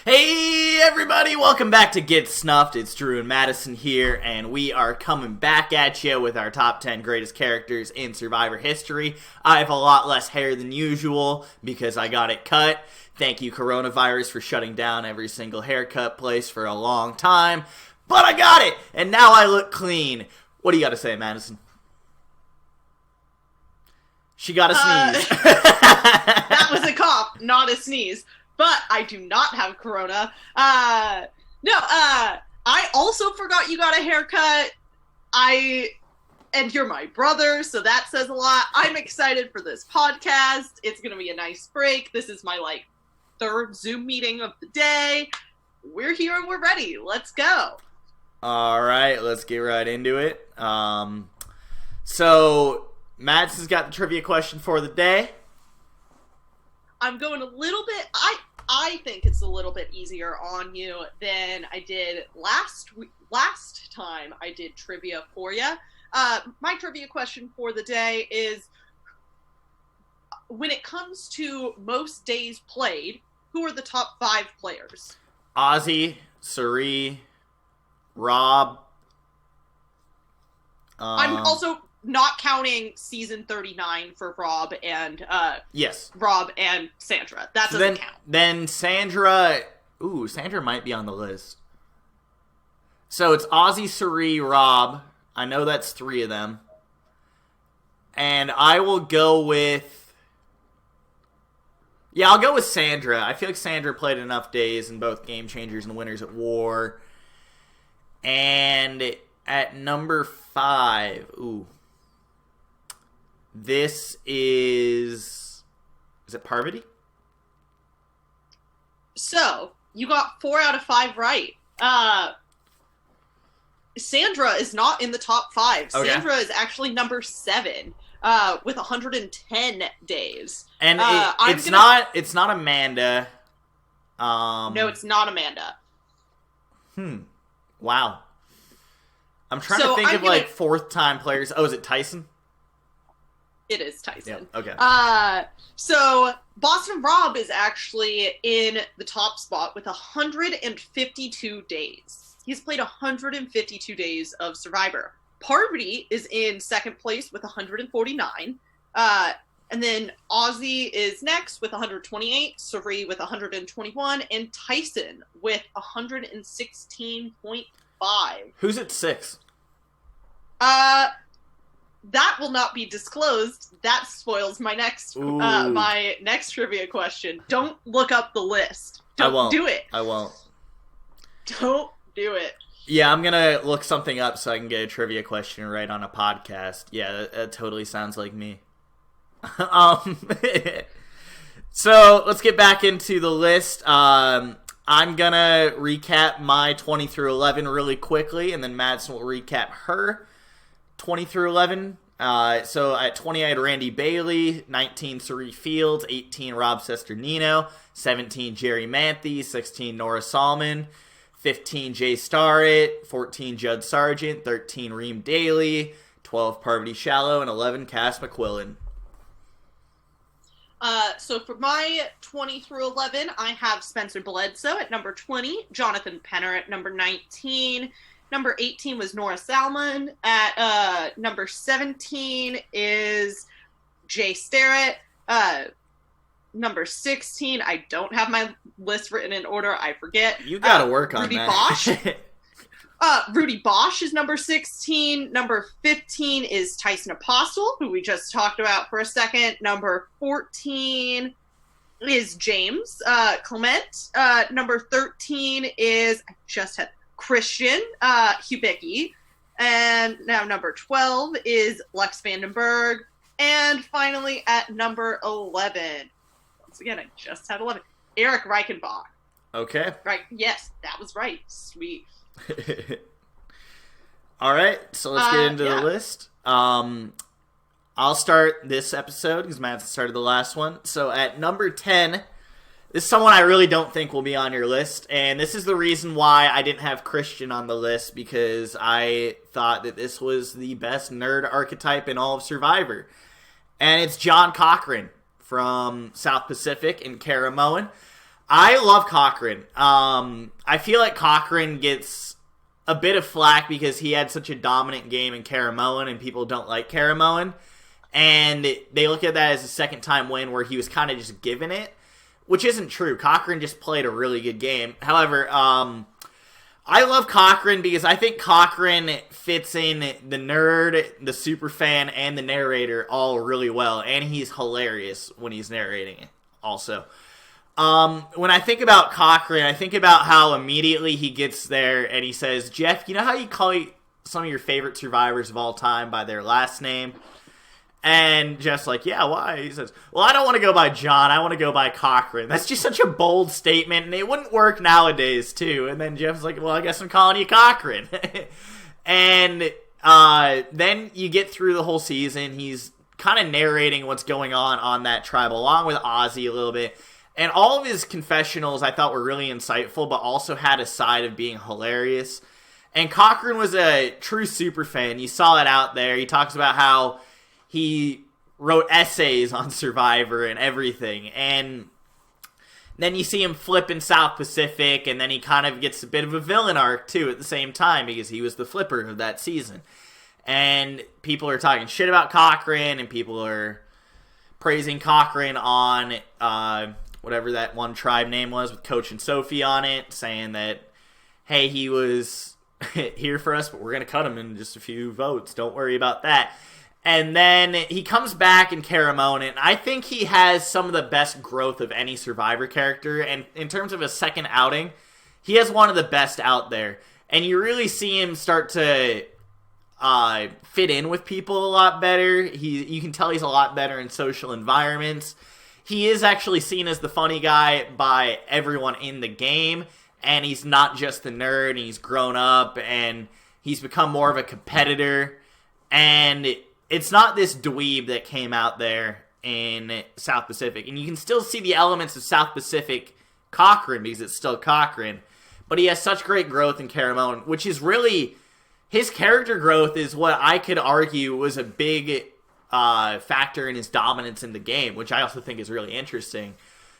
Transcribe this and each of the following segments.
Hey everybody, welcome back to Get Snuffed. It's Drew and Madison here, and we are coming back at you with our top 10 greatest characters in Survivor history. I have a lot less hair than usual because I got it cut. Thank you, coronavirus, for shutting down every single haircut place for a long time. But I got it, and now I look clean. What do you got to say, Madison? She got a sneeze. That was a cough, not a sneeze. But I do not have corona. I also forgot you got a haircut. And you're my brother, so that says a lot. I'm excited for this podcast. It's going to be a nice break. This is my, third Zoom meeting of the day. We're here and we're ready. Let's go. All right, let's get right into it. So, Madison's got the trivia question for the day. I'm going a little bit... I think it's a little bit easier on you than I did last time I did trivia for you. My trivia question for the day is, when it comes to most days played, who are the top 5 players? Ozzy, Suri, Rob. I'm also not counting season 39 for Rob and yes, Rob and Sandra. That doesn't count. Then Sandra might be on the list. So it's Ozzy, Suri, Rob. I know that's 3 of them. And I will go with... I'll go with Sandra. I feel like Sandra played enough days in both Game Changers and Winners at War. And at number 5, this is it Parvati? So, you got 4 out of 5 right. Sandra is not in the top 5. Okay. Sandra is actually number 7, with 110 days. And it's not Amanda. No, it's not Amanda. Wow. I'm trying to think of 4th-time players. Oh, is it Tyson? It is Tyson. Yeah, okay. So Boston Rob is actually in the top spot with 152 days. He's played 152 days of Survivor. Parvati is in 2nd place with 149. And then Ozzy is next with 128, Suri with 121, and Tyson with 116.5. Who's at 6? That will not be disclosed. That spoils my next trivia question. Don't look up the list. Don't do it. I won't. Don't do it. Yeah, I'm gonna look something up so I can get a trivia question right on a podcast. Yeah, that totally sounds like me. So let's get back into the list. I'm gonna recap my 20 through 11 really quickly, and then Madison will recap her 20 through 11. So at 20, I had Randy Bailey, 19, Suri Fields, 18, Rob Sesternino, 17, Jerry Manthe, 16, Nora Salmon, 15, Jay Starrett, 14, Judd Sargent, 13, Reem Daly, 12, Parvati Shallow, and 11, Cass McQuillan. So for my 20 through 11, I have Spencer Bledsoe at number 20, Jonathan Penner at number 19, number 18 was Nora Salmon, at number 17 is Jay Starrett, number 16, I don't have my list written in order, I forget. You gotta work on Rudy that. Bosch. Rudy Bosch is number 16. Number 15 is Tyson Apostle, who we just talked about for a second. Number 14 is James Clement. Number 13 is, I just had Christian Hubicki. And now number 12 is Lex Vandenberg. And finally at number 11, once again, I just had 11, Eric Reichenbach. Okay. Right. Yes, that was right. Sweet. All right, so let's get into the list. I'll start this episode because Madison started the last one. So at number 10, this is someone I really don't think will be on your list, and this is the reason why I didn't have Christian on the list, because I thought that this was the best nerd archetype in all of Survivor. And it's John Cochran from South Pacific in Caramoan. I love Cochran. I feel like Cochran gets a bit of flack because he had such a dominant game in Caramoan, and people don't like Caramoan. And they look at that as a second-time win where he was kind of just given it, which isn't true. Cochran just played a really good game. However, I love Cochran because I think Cochran fits in the nerd, the superfan, and the narrator all really well. And he's hilarious when he's narrating it also. When I think about Cochran, I think about how immediately he gets there and he says, Jeff, you know how you call some of your favorite survivors of all time by their last name? And Jeff's like, yeah, why? He says, well, I don't want to go by John. I want to go by Cochran. That's just such a bold statement, and it wouldn't work nowadays, too. And then Jeff's like, well, I guess I'm calling you Cochran. And then you get through the whole season. He's kind of narrating what's going on that tribe, along with Ozzy a little bit. And all of his confessionals I thought were really insightful, but also had a side of being hilarious. And Cochran was a true superfan. You saw it out there. He talks about how he wrote essays on Survivor and everything. And then you see him flip in South Pacific, and then he kind of gets a bit of a villain arc, too, at the same time, because he was the flipper of that season. And people are talking shit about Cochran, and people are praising Cochran on whatever that one tribe name was with Coach and Sophie on it, saying that, hey, he was here for us, but we're going to cut him in just a few votes. Don't worry about that. And then he comes back in Caramoan, and I think he has some of the best growth of any Survivor character. And in terms of a second outing, he has one of the best out there. And you really see him start to fit in with people a lot better. You can tell he's a lot better in social environments. He is actually seen as the funny guy by everyone in the game. And he's not just the nerd, and he's grown up, and he's become more of a competitor. And it's not this dweeb that came out there in South Pacific. And you can still see the elements of South Pacific Cochran because it's still Cochran. But he has such great growth in Caramoan, which is really, his character growth is what I could argue was a big factor in his dominance in the game, which I also think is really interesting.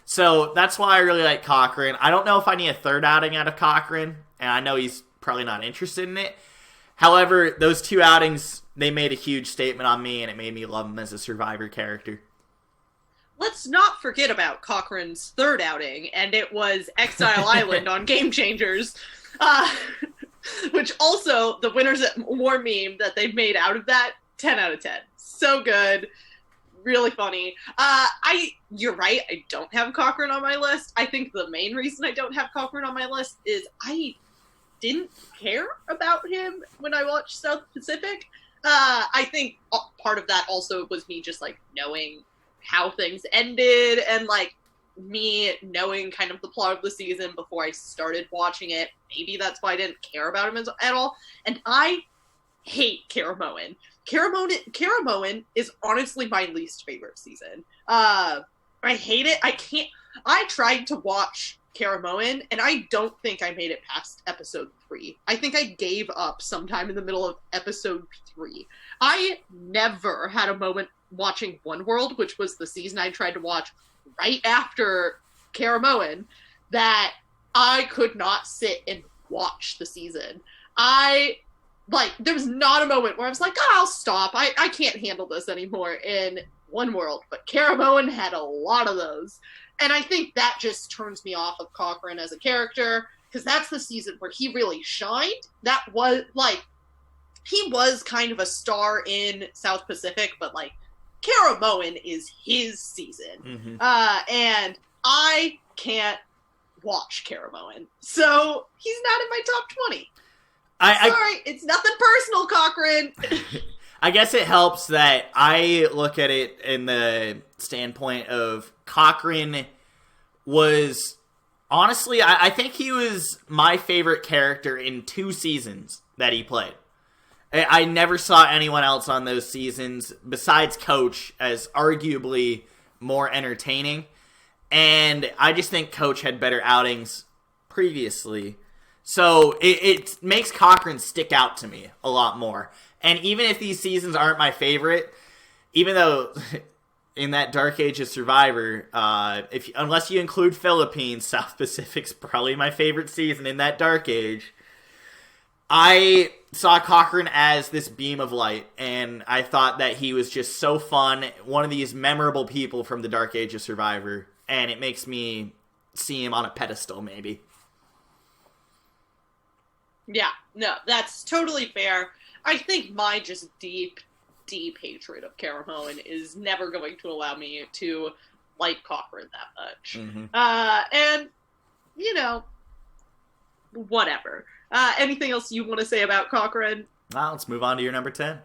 So that's why I really like Cochran. I don't know if I need a third outing out of Cochran, and I know he's probably not interested in it. However, those two outings, they made a huge statement on me, and it made me love him as a Survivor character. Let's not forget about Cochran's third outing, and it was Exile Island on Game Changers, which also, the Winners at War meme that they've made out of that, 10 out of 10. So good. Really funny. You're right, I don't have Cochran on my list. I think the main reason I don't have Cochran on my list is I didn't care about him when I watched South Pacific. I think part of that also was me just, like, knowing how things ended and, like, me knowing kind of the plot of the season before I started watching it. Maybe that's why I didn't care about him at all. And I hate Caramoan. Caramoan is honestly my least favorite season. I hate it. I tried to watch Caramoan, and I don't think I made it past episode 3. I think I gave up sometime in the middle of episode 3. I never had a moment watching One World, which was the season I tried to watch right after Caramoan, that I could not sit and watch the season. There was not a moment where I was like, oh, I'll stop. I can't handle this anymore in One World. But Caramoan had a lot of those. And I think that just turns me off of Cochran as a character, because that's the season where he really shined. That was, like, he was kind of a star in South Pacific, but, like, Caramoan is his season. Mm-hmm. And I can't watch Caramoan. So he's not in my top 20. Sorry, it's nothing personal, Cochran. I guess it helps that I look at it in the standpoint of Cochran was, honestly, I think he was my favorite character in 2 seasons that he played. I never saw anyone else on those seasons besides Coach as arguably more entertaining. And I just think Coach had better outings previously. So it makes Cochran stick out to me a lot more. And even if these seasons aren't my favorite, even though in that Dark Age of Survivor, unless you include Philippines, South Pacific's probably my favorite season in that Dark Age. I saw Cochran as this beam of light, and I thought that he was just so fun, one of these memorable people from the Dark Age of Survivor, and it makes me see him on a pedestal, maybe. Yeah, no, that's totally fair. I think my just deep hatred of Caramoan is never going to allow me to like Cochran that much. Mm-hmm. And, whatever. Anything else you want to say about Cochran? Well, let's move on to your number 10.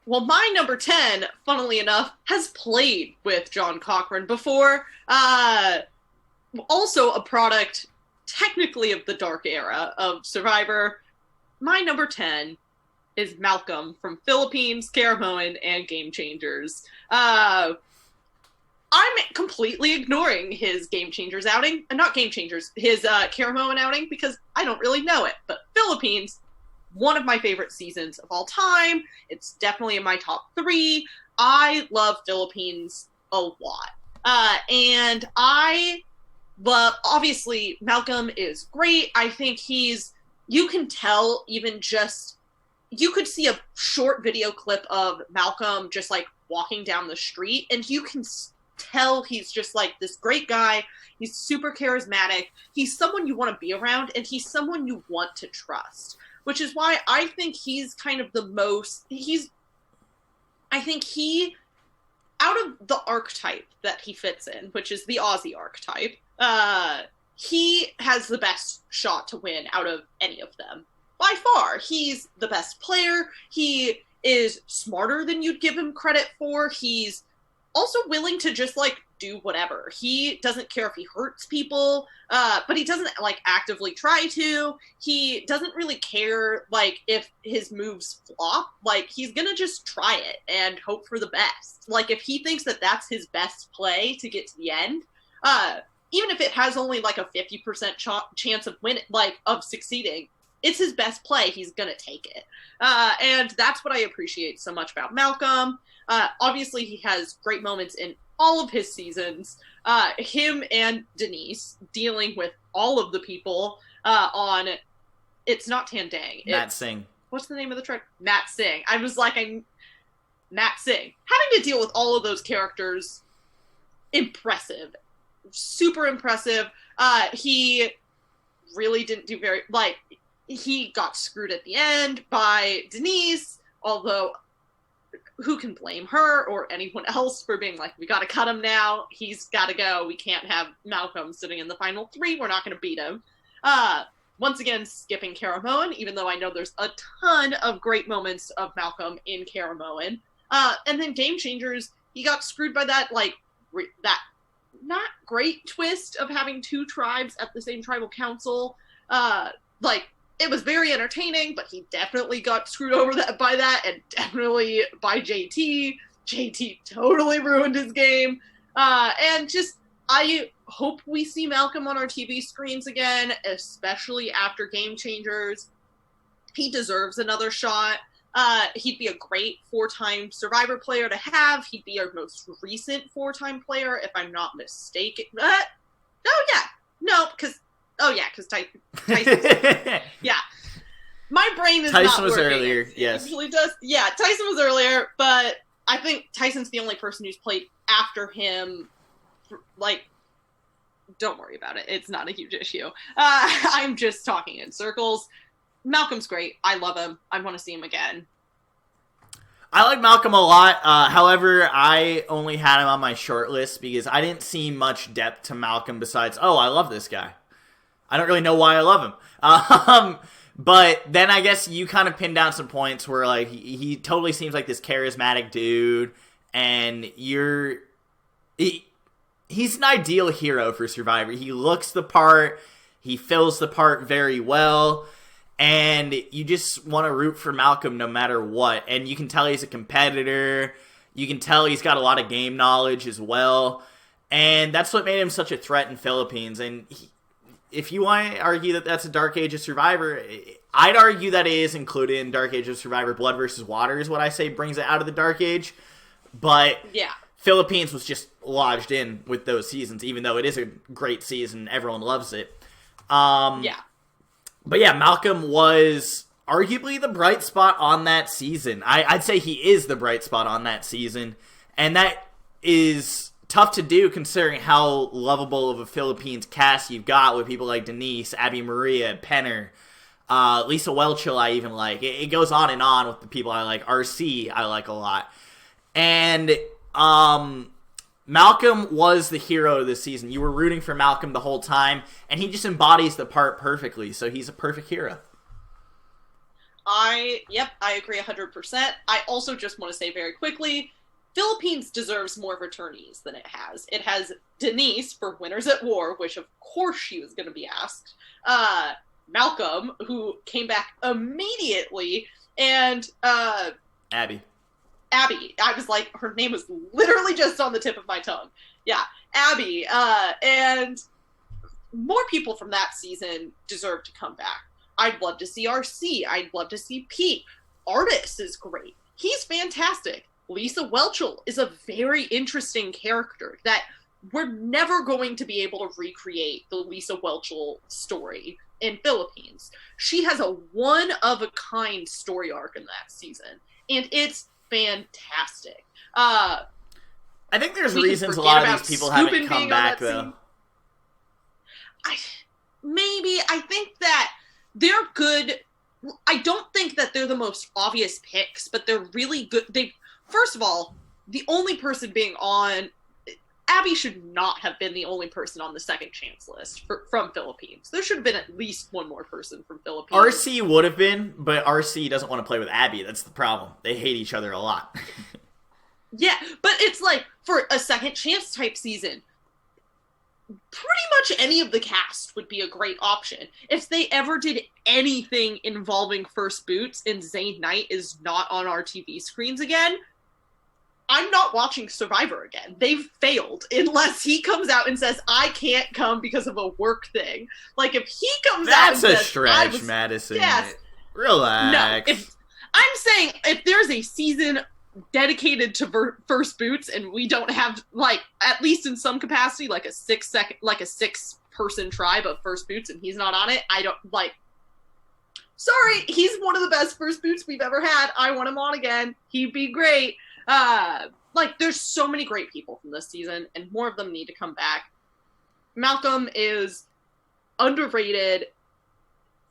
Well, my number 10, funnily enough, has played with John Cochran before. Also a product, technically, of the dark era of Survivor. My number 10 is Malcolm from Philippines, Caramoan, and Game Changers. I'm completely ignoring his Game Changers outing. Not Game Changers, his Caramoan outing, because I don't really know it. But Philippines, one of my favorite seasons of all time. It's definitely in my top 3. I love Philippines a lot. And obviously, Malcolm is great. I think you can tell even just, you could see a short video clip of Malcolm just like walking down the street, and you can tell he's just like this great guy. He's super charismatic. He's someone you want to be around, and he's someone you want to trust, which is why I think he's kind of the most, I think he, out of the archetype that he fits in, which is the Aussie archetype, he has the best shot to win out of any of them. By far, he's the best player. He is smarter than you'd give him credit for. He's also willing to just, like, do whatever. He doesn't care if he hurts people, but he doesn't, like, actively try to. He doesn't really care, like, if his moves flop. Like, he's gonna just try it and hope for the best. Like, if he thinks that that's his best play to get to the end, even if it has only, like, a 50% chance of of succeeding, it's his best play. He's gonna take it. And that's what I appreciate so much about Malcolm. Obviously, he has great moments in all of his seasons. Him and Denise dealing with all of the people on, it's not Tandang. Matt Singh. What's the name of the tribe? Matt Singh. I was like, Matt Singh. Having to deal with all of those characters, impressive. Super impressive. He really didn't do he got screwed at the end by Denise, although who can blame her or anyone else for being like, we gotta cut him now, he's gotta go, we can't have Malcolm sitting in the final 3, we're not gonna beat him. Once again, skipping Caramoan, even though I know there's a ton of great moments of Malcolm in Caramoan. And then Game Changers, he got screwed by that, that not great twist of having 2 tribes at the same tribal council. It was very entertaining, but he definitely got screwed over by that, and definitely by JT. JT totally ruined his game. And just, I hope we see Malcolm on our TV screens again, especially after Game Changers. He deserves another shot. He'd be a great 4-time Survivor player to have. He'd be our most recent 4-time player, if I'm not mistaken. Because Tyson. Yeah. My brain is Tyson not was working. earlier, yes. It usually does. Yeah, Tyson was earlier, but I think Tyson's the only person who's played after him. Don't worry about it. It's not a huge issue. I'm just talking in circles. Malcolm's great. I love him. I want to see him again. I like Malcolm a lot. However, I only had him on my short list because I didn't see much depth to Malcolm besides, I love this guy. I don't really know why I love him. But then I guess you kind of pinned down some points where like he totally seems like this charismatic dude, and he's an ideal hero for Survivor. He looks the part, he fills the part very well, and you just want to root for Malcolm no matter what. And you can tell he's a competitor. You can tell he's got a lot of game knowledge as well. And that's what made him such a threat in Philippines. And if you want to argue that that's a Dark Age of Survivor, I'd argue that it is included in Dark Age of Survivor. Blood versus Water is what I say brings it out of the Dark Age. But yeah, Philippines was just lodged in with those seasons, even though it is a great season. Everyone loves it. Yeah. But yeah, Malcolm was arguably the bright spot on that season. I'd say he is the bright spot on that season. And that is tough to do considering how lovable of a Philippines cast you've got with people like Denise, Abby Maria, Penner, Lisa Whelchel I even like. It goes on and on with the people I like. RC I like a lot. And Malcolm was the hero of this season. You were rooting for Malcolm the whole time, and he just embodies the part perfectly, so he's a perfect hero. I agree 100%. I also just want to say very quickly, Philippines deserves more returnees than it has. It has Denise for Winners at War, which of course she was going to be asked. Malcolm, who came back immediately, and Abby. I was like, her name was literally just on the tip of my tongue. Yeah, Abby. And more people from that season deserve to come back. I'd love to see RC. I'd love to see Pete. Artis is great. He's fantastic. Lisa Whelchel is a very interesting character that we're never going to be able to recreate the Lisa Whelchel story in Philippines. She has a one-of-a-kind story arc in that season, and it's fantastic. I think there's reasons a lot of these people haven't come back, though. I think that they're good. I don't think that they're the most obvious picks, but they're really good. First of all, the only person being on... Abby should not have been the only person on the second chance list from Philippines. There should have been at least one more person from Philippines. RC would have been, but RC doesn't want to play with Abby. That's the problem. They hate each other a lot. Yeah, but it's like, for a second chance type season, pretty much any of the cast would be a great option. If they ever did anything involving First Boots and Zayn Knight is not on our TV screens again, I'm not watching Survivor again. They've failed unless he comes out and says, I can't come because of a work thing. Like, if he comes out and says... That's a stretch, Madison. Yes. Relax. No, I'm saying if there's a season dedicated to First Boots and we don't have, like, at least in some capacity, like a 6-person tribe of First Boots and he's not on it, I don't, like... Sorry, he's one of the best First Boots we've ever had. I want him on again. He'd be great. Like, there's so many great people from this season, and more of them need to come back. Malcolm is underrated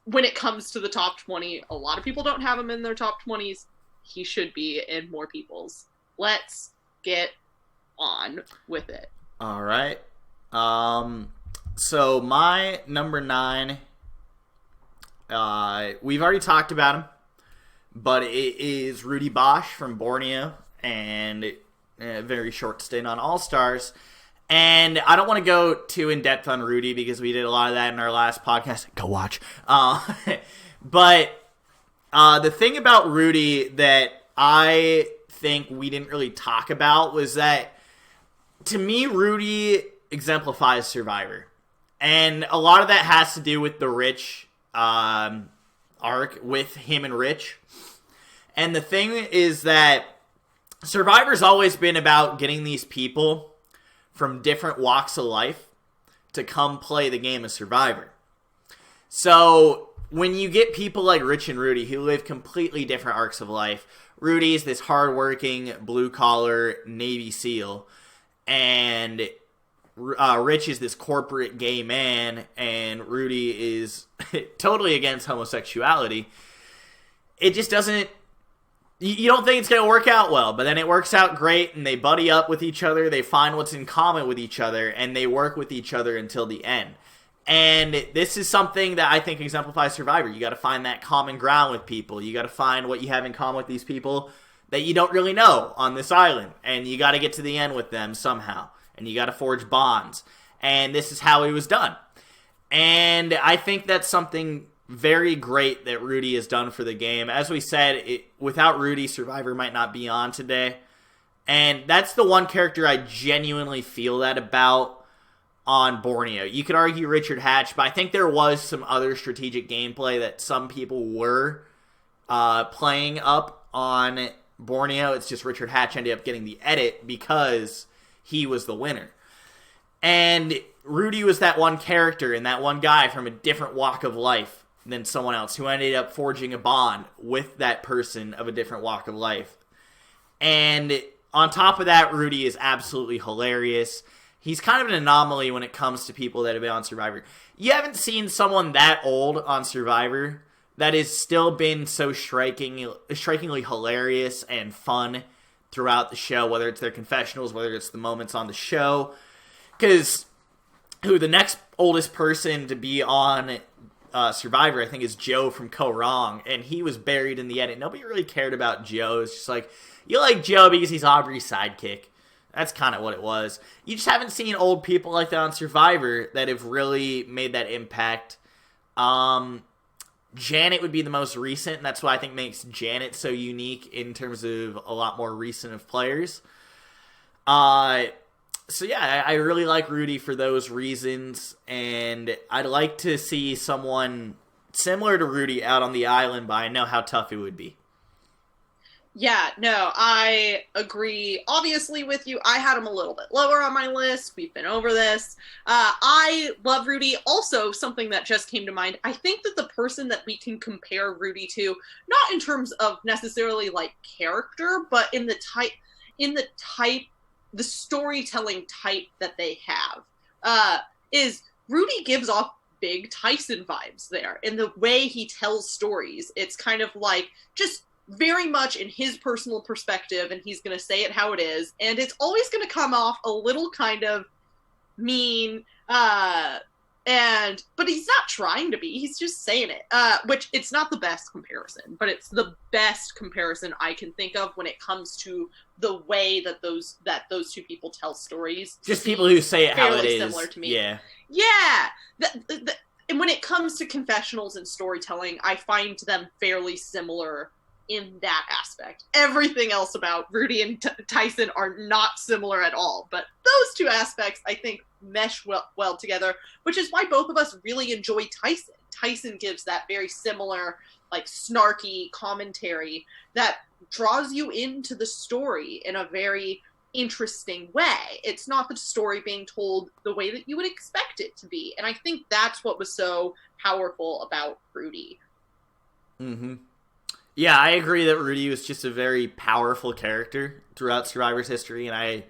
when it comes to the top 20. A lot of people don't have him in their top 20s. He should be in more people's. Let's get on with it. All right. So my number 9, we've already talked about him, but it is Rudy Bosch from Borneo, and a very short stint on All-Stars. And I don't want to go too in-depth on Rudy because we did a lot of that in our last podcast. Go watch. But the thing about Rudy that I think we didn't really talk about was that, to me, Rudy exemplifies Survivor. And a lot of that has to do with the Rich arc with him and Rich. And the thing is that Survivor's always been about getting these people from different walks of life to come play the game of Survivor. So when you get people like Rich and Rudy who live completely different arcs of life, Rudy's this hardworking, blue-collar Navy SEAL, and Rich is this corporate gay man, and Rudy is totally against homosexuality. It just doesn't... You don't think it's going to work out well, but then it works out great, and they buddy up with each other, they find what's in common with each other, and they work with each other until the end. And this is something that I think exemplifies Survivor. You got to find that common ground with people. You got to find what you have in common with these people that you don't really know on this island, and you got to get to the end with them somehow, and you got to forge bonds. And this is how it was done. And I think that's something very great that Rudy has done for the game. As we said, without Rudy, Survivor might not be on today. And that's the one character I genuinely feel that about on Borneo. You could argue Richard Hatch, but I think there was some other strategic gameplay that some people were playing up on Borneo, it's just Richard Hatch ended up getting the edit because he was the winner. And Rudy was that one character and that one guy from a different walk of life than someone else who ended up forging a bond with that person of a different walk of life. And on top of that, Rudy is absolutely hilarious. He's kind of an anomaly when it comes to people that have been on Survivor. You haven't seen someone that old on Survivor that has still been so strikingly hilarious and fun throughout the show, whether it's their confessionals, whether it's the moments on the show. Because the next oldest person to be on Survivor, I think, is Joe from Co Wrong, and he was buried in the edit. Nobody really cared about Joe. It's just like, you like Joe because he's Aubrey's sidekick. That's kind of what it was. You just haven't seen old people like that on Survivor that have really made that impact. Janet would be the most recent, and that's what I think makes Janet so unique in terms of a lot more recent of players. So yeah, I really like Rudy for those reasons, and I'd like to see someone similar to Rudy out on the island, but I know how tough it would be. Yeah, no, I agree, obviously, with you. I had him a little bit lower on my list. We've been over this. I love Rudy. Also, something that just came to mind, I think that the person that we can compare Rudy to, not in terms of necessarily, like, character, but in the storytelling type that they have, is Rudy gives off big Tyson vibes there. In the way he tells stories, it's kind of like, just very much in his personal perspective, and he's going to say it how it is, and it's always going to come off a little kind of mean, but he's not trying to be, he's just saying it, which it's not the best comparison, but it's the best comparison I can think of when it comes to the way that those two people tell stories. Just people who say it how it is. Similar to me. Yeah. And when it comes to confessionals and storytelling, I find them fairly similar in that aspect. Everything else about Rudy and Tyson are not similar at all, but those two aspects I think mesh well together, which is why both of us really enjoy Tyson. Tyson gives that very similar, like, snarky commentary that draws you into the story in a very interesting way. It's not the story being told the way that you would expect it to be, and I think that's what was so powerful about Rudy. Mm-hmm. Yeah, I agree that Rudy was just a very powerful character throughout Survivor's history, and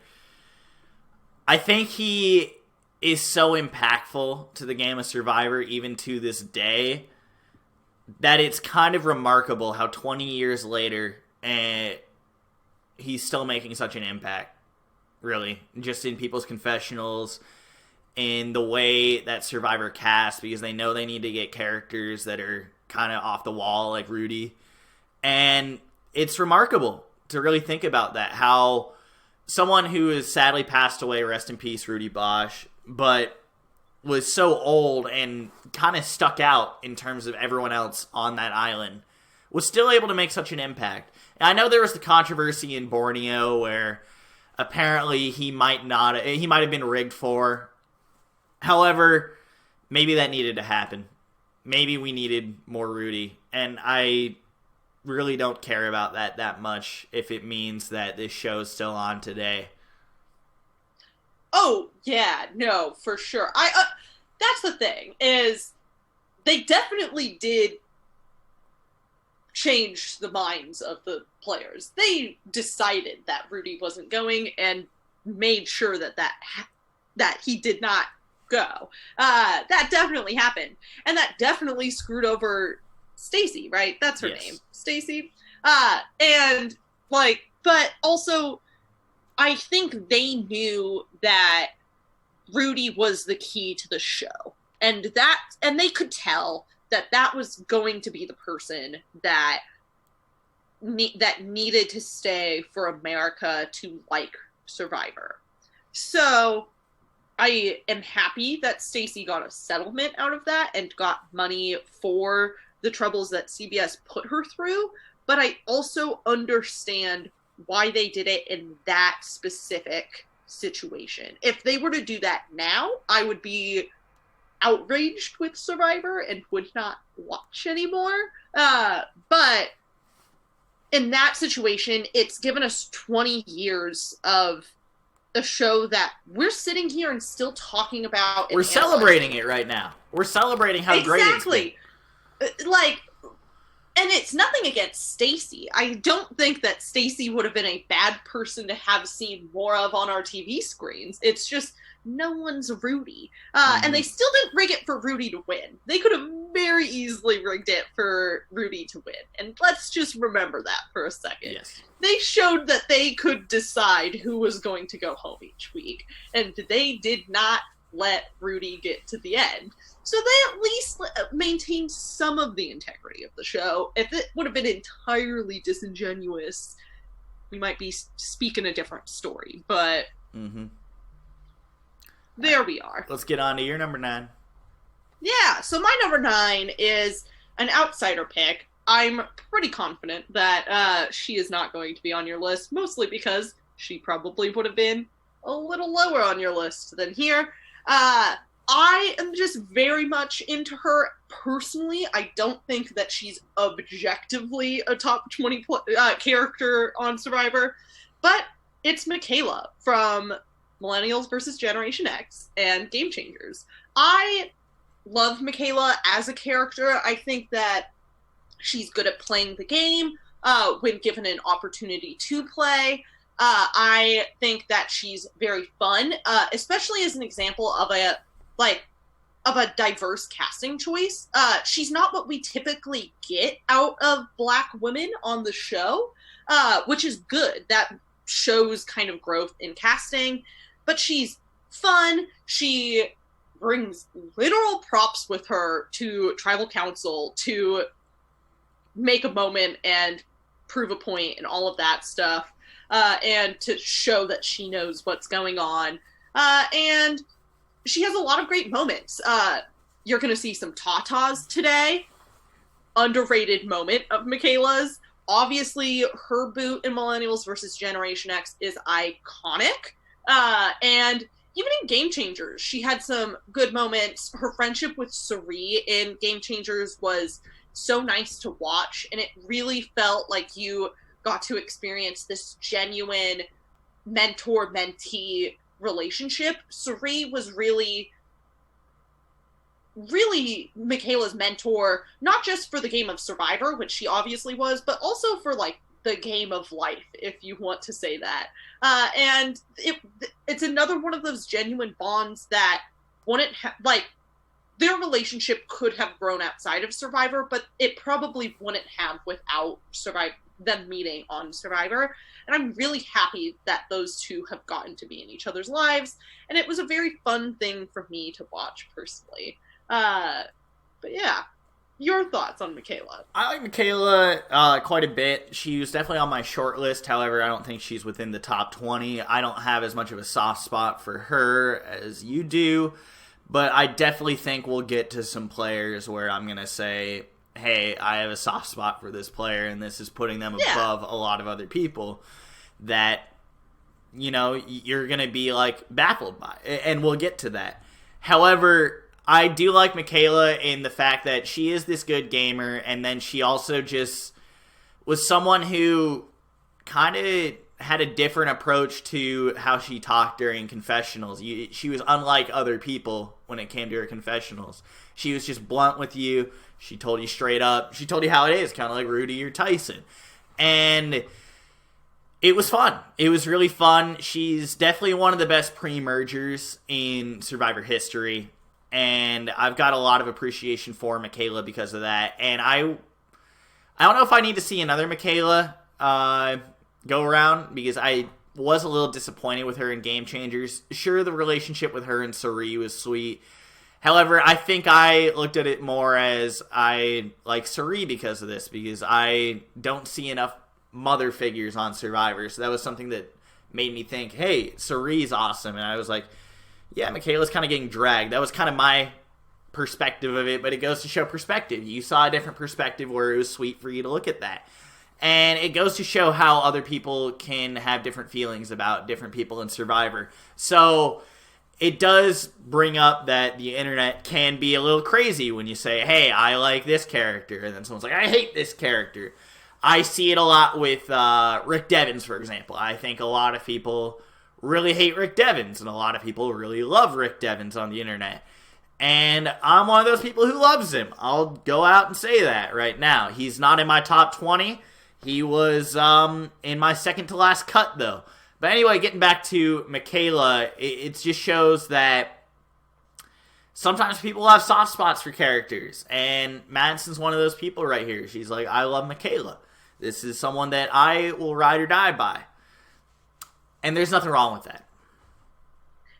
I think he is so impactful to the game of Survivor, even to this day, that it's kind of remarkable how 20 years later, he's still making such an impact, really, just in people's confessionals, in the way that Survivor casts, because they know they need to get characters that are kind of off the wall, like Rudy. And it's remarkable to really think about that, how someone who has sadly passed away, rest in peace, Rudy Bosch, but was so old and kind of stuck out in terms of everyone else on that island, was still able to make such an impact. And I know there was the controversy in Borneo where apparently he might have been rigged for. However, maybe that needed to happen. Maybe we needed more Rudy. And I really don't care about that much if it means that this show is still on today. Oh, yeah, no, for sure. That's the thing, is they definitely did change the minds of the players. They decided that Rudy wasn't going and made sure that he did not go. That definitely happened. And that definitely screwed over Stacy, right? That's her name. Stacy. But also, I think they knew that Rudy was the key to the show. And they could tell that was going to be the person that needed to stay for America to like Survivor. So I am happy that Stacy got a settlement out of that and got money for the troubles that CBS put her through, but I also understand why they did it in that specific situation. If they were to do that now, I would be outraged with Survivor and would not watch anymore. But in that situation, it's given us 20 years of a show that we're sitting here and still talking about. We're celebrating it right now. We're celebrating how great it's been. Like, and it's nothing against Stacy. I don't think that Stacy would have been a bad person to have seen more of on our TV screens. It's just no one's Rudy. And they still didn't rig it for Rudy to win. They could have very easily rigged it for Rudy to win. And let's just remember that for a second. Yes. They showed that they could decide who was going to go home each week. And they did not let Rudy get to the end. So they at least maintained some of the integrity of the show. If it would have been entirely disingenuous, we might be speaking a different story. But there we are. Let's get on to your number 9. Yeah, so my number 9 is an outsider pick. I'm pretty confident that she is not going to be on your list, mostly because she probably would have been a little lower on your list than here. I am just very much into her personally. I don't think that she's objectively a top 20 character on Survivor, but it's Michaela from Millennials vs. Generation X and Game Changers. I love Michaela as a character. I think that she's good at playing the game when given an opportunity to play. I think that she's very fun, especially as an example of a diverse casting choice. She's not what we typically get out of Black women on the show, which is good. That shows kind of growth in casting. But she's fun. She brings literal props with her to Tribal Council to make a moment and prove a point and all of that stuff, and to show that she knows what's going on. And she has a lot of great moments. You're going to see some tatas today. Underrated moment of Michaela's. Obviously, her boot in Millennials vs. Generation X is iconic. And even in Game Changers, she had some good moments. Her friendship with Suri in Game Changers was so nice to watch, and it really felt like you got to experience this genuine mentor-mentee relationship. Suri was really Michaela's mentor, not just for the game of Survivor, which she obviously was, but also for, like, the game of life, if you want to say that. And it's another one of those genuine bonds that wouldn't their relationship could have grown outside of Survivor, but it probably wouldn't have without them meeting on Survivor. And I'm really happy that those two have gotten to be in each other's lives. And it was a very fun thing for me to watch personally. But yeah, your thoughts on Michaela? I like Michaela quite a bit. She was definitely on my short list. However, I don't think she's within the top 20. I don't have as much of a soft spot for her as you do. But I definitely think we'll get to some players where I'm going to say, hey, I have a soft spot for this player, and this is putting them above a lot of other people that, you know, you're going to be, like, baffled by. And we'll get to that. However, I do like Michaela in the fact that she is this good gamer, and then she also just was someone who kind of had a different approach to how she talked during confessionals. She was unlike other people when it came to her confessionals. She was just blunt with you. She told you straight up. She told you how it is, kind of like Rudy or Tyson. And it was fun. It was really fun. She's definitely one of the best pre-mergers in Survivor history. And I've got a lot of appreciation for Michaela because of that. And I don't know if I need to see another Michaela go around, because I was a little disappointed with her in Game Changers. Sure, the relationship with her and Suri was sweet. However, I think I looked at it more as I like Suri because of this, because I don't see enough mother figures on Survivor. So that was something that made me think, hey, Suri's awesome. And I was like, yeah, Michaela's kind of getting dragged. That was kind of my perspective of it, but it goes to show perspective. You saw a different perspective where it was sweet for you to look at that. And it goes to show how other people can have different feelings about different people in Survivor. So it does bring up that the internet can be a little crazy when you say, hey, I like this character. And then someone's like, I hate this character. I see it a lot with Rick Devens, for example. I think a lot of people really hate Rick Devens, and a lot of people really love Rick Devens on the internet. And I'm one of those people who loves him. I'll go out and say that right now. He's not in my top 20. He was in my second to last cut, though. But anyway, getting back to Michaela, it just shows that sometimes people have soft spots for characters. And Madison's one of those people right here. She's like, I love Michaela. This is someone that I will ride or die by. And there's nothing wrong with that.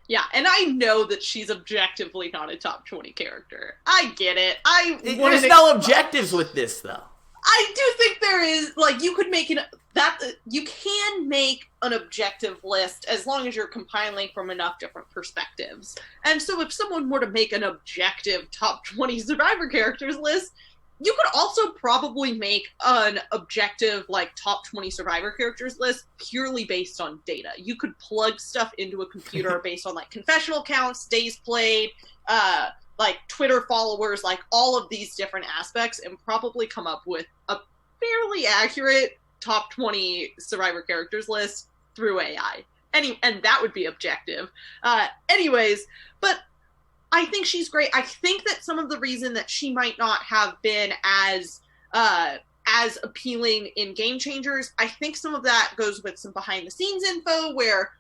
Yeah, and I know that she's objectively not a top 20 character. I get it. There's no objectives with this, though. I do think there is, like, you could make you can make an objective list as long as you're compiling from enough different perspectives. And so if someone were to make an objective top 20 Survivor characters list, you could also probably make an objective, like, top 20 Survivor characters list purely based on data. You could plug stuff into a computer based on, like, confessional counts, days played, like, Twitter followers, like, all of these different aspects, and probably come up with a fairly accurate top 20 Survivor characters list through AI. And that would be objective. Anyways, but I think she's great. I think that some of the reason that she might not have been as appealing in Game Changers, I think some of that goes with some behind the scenes info where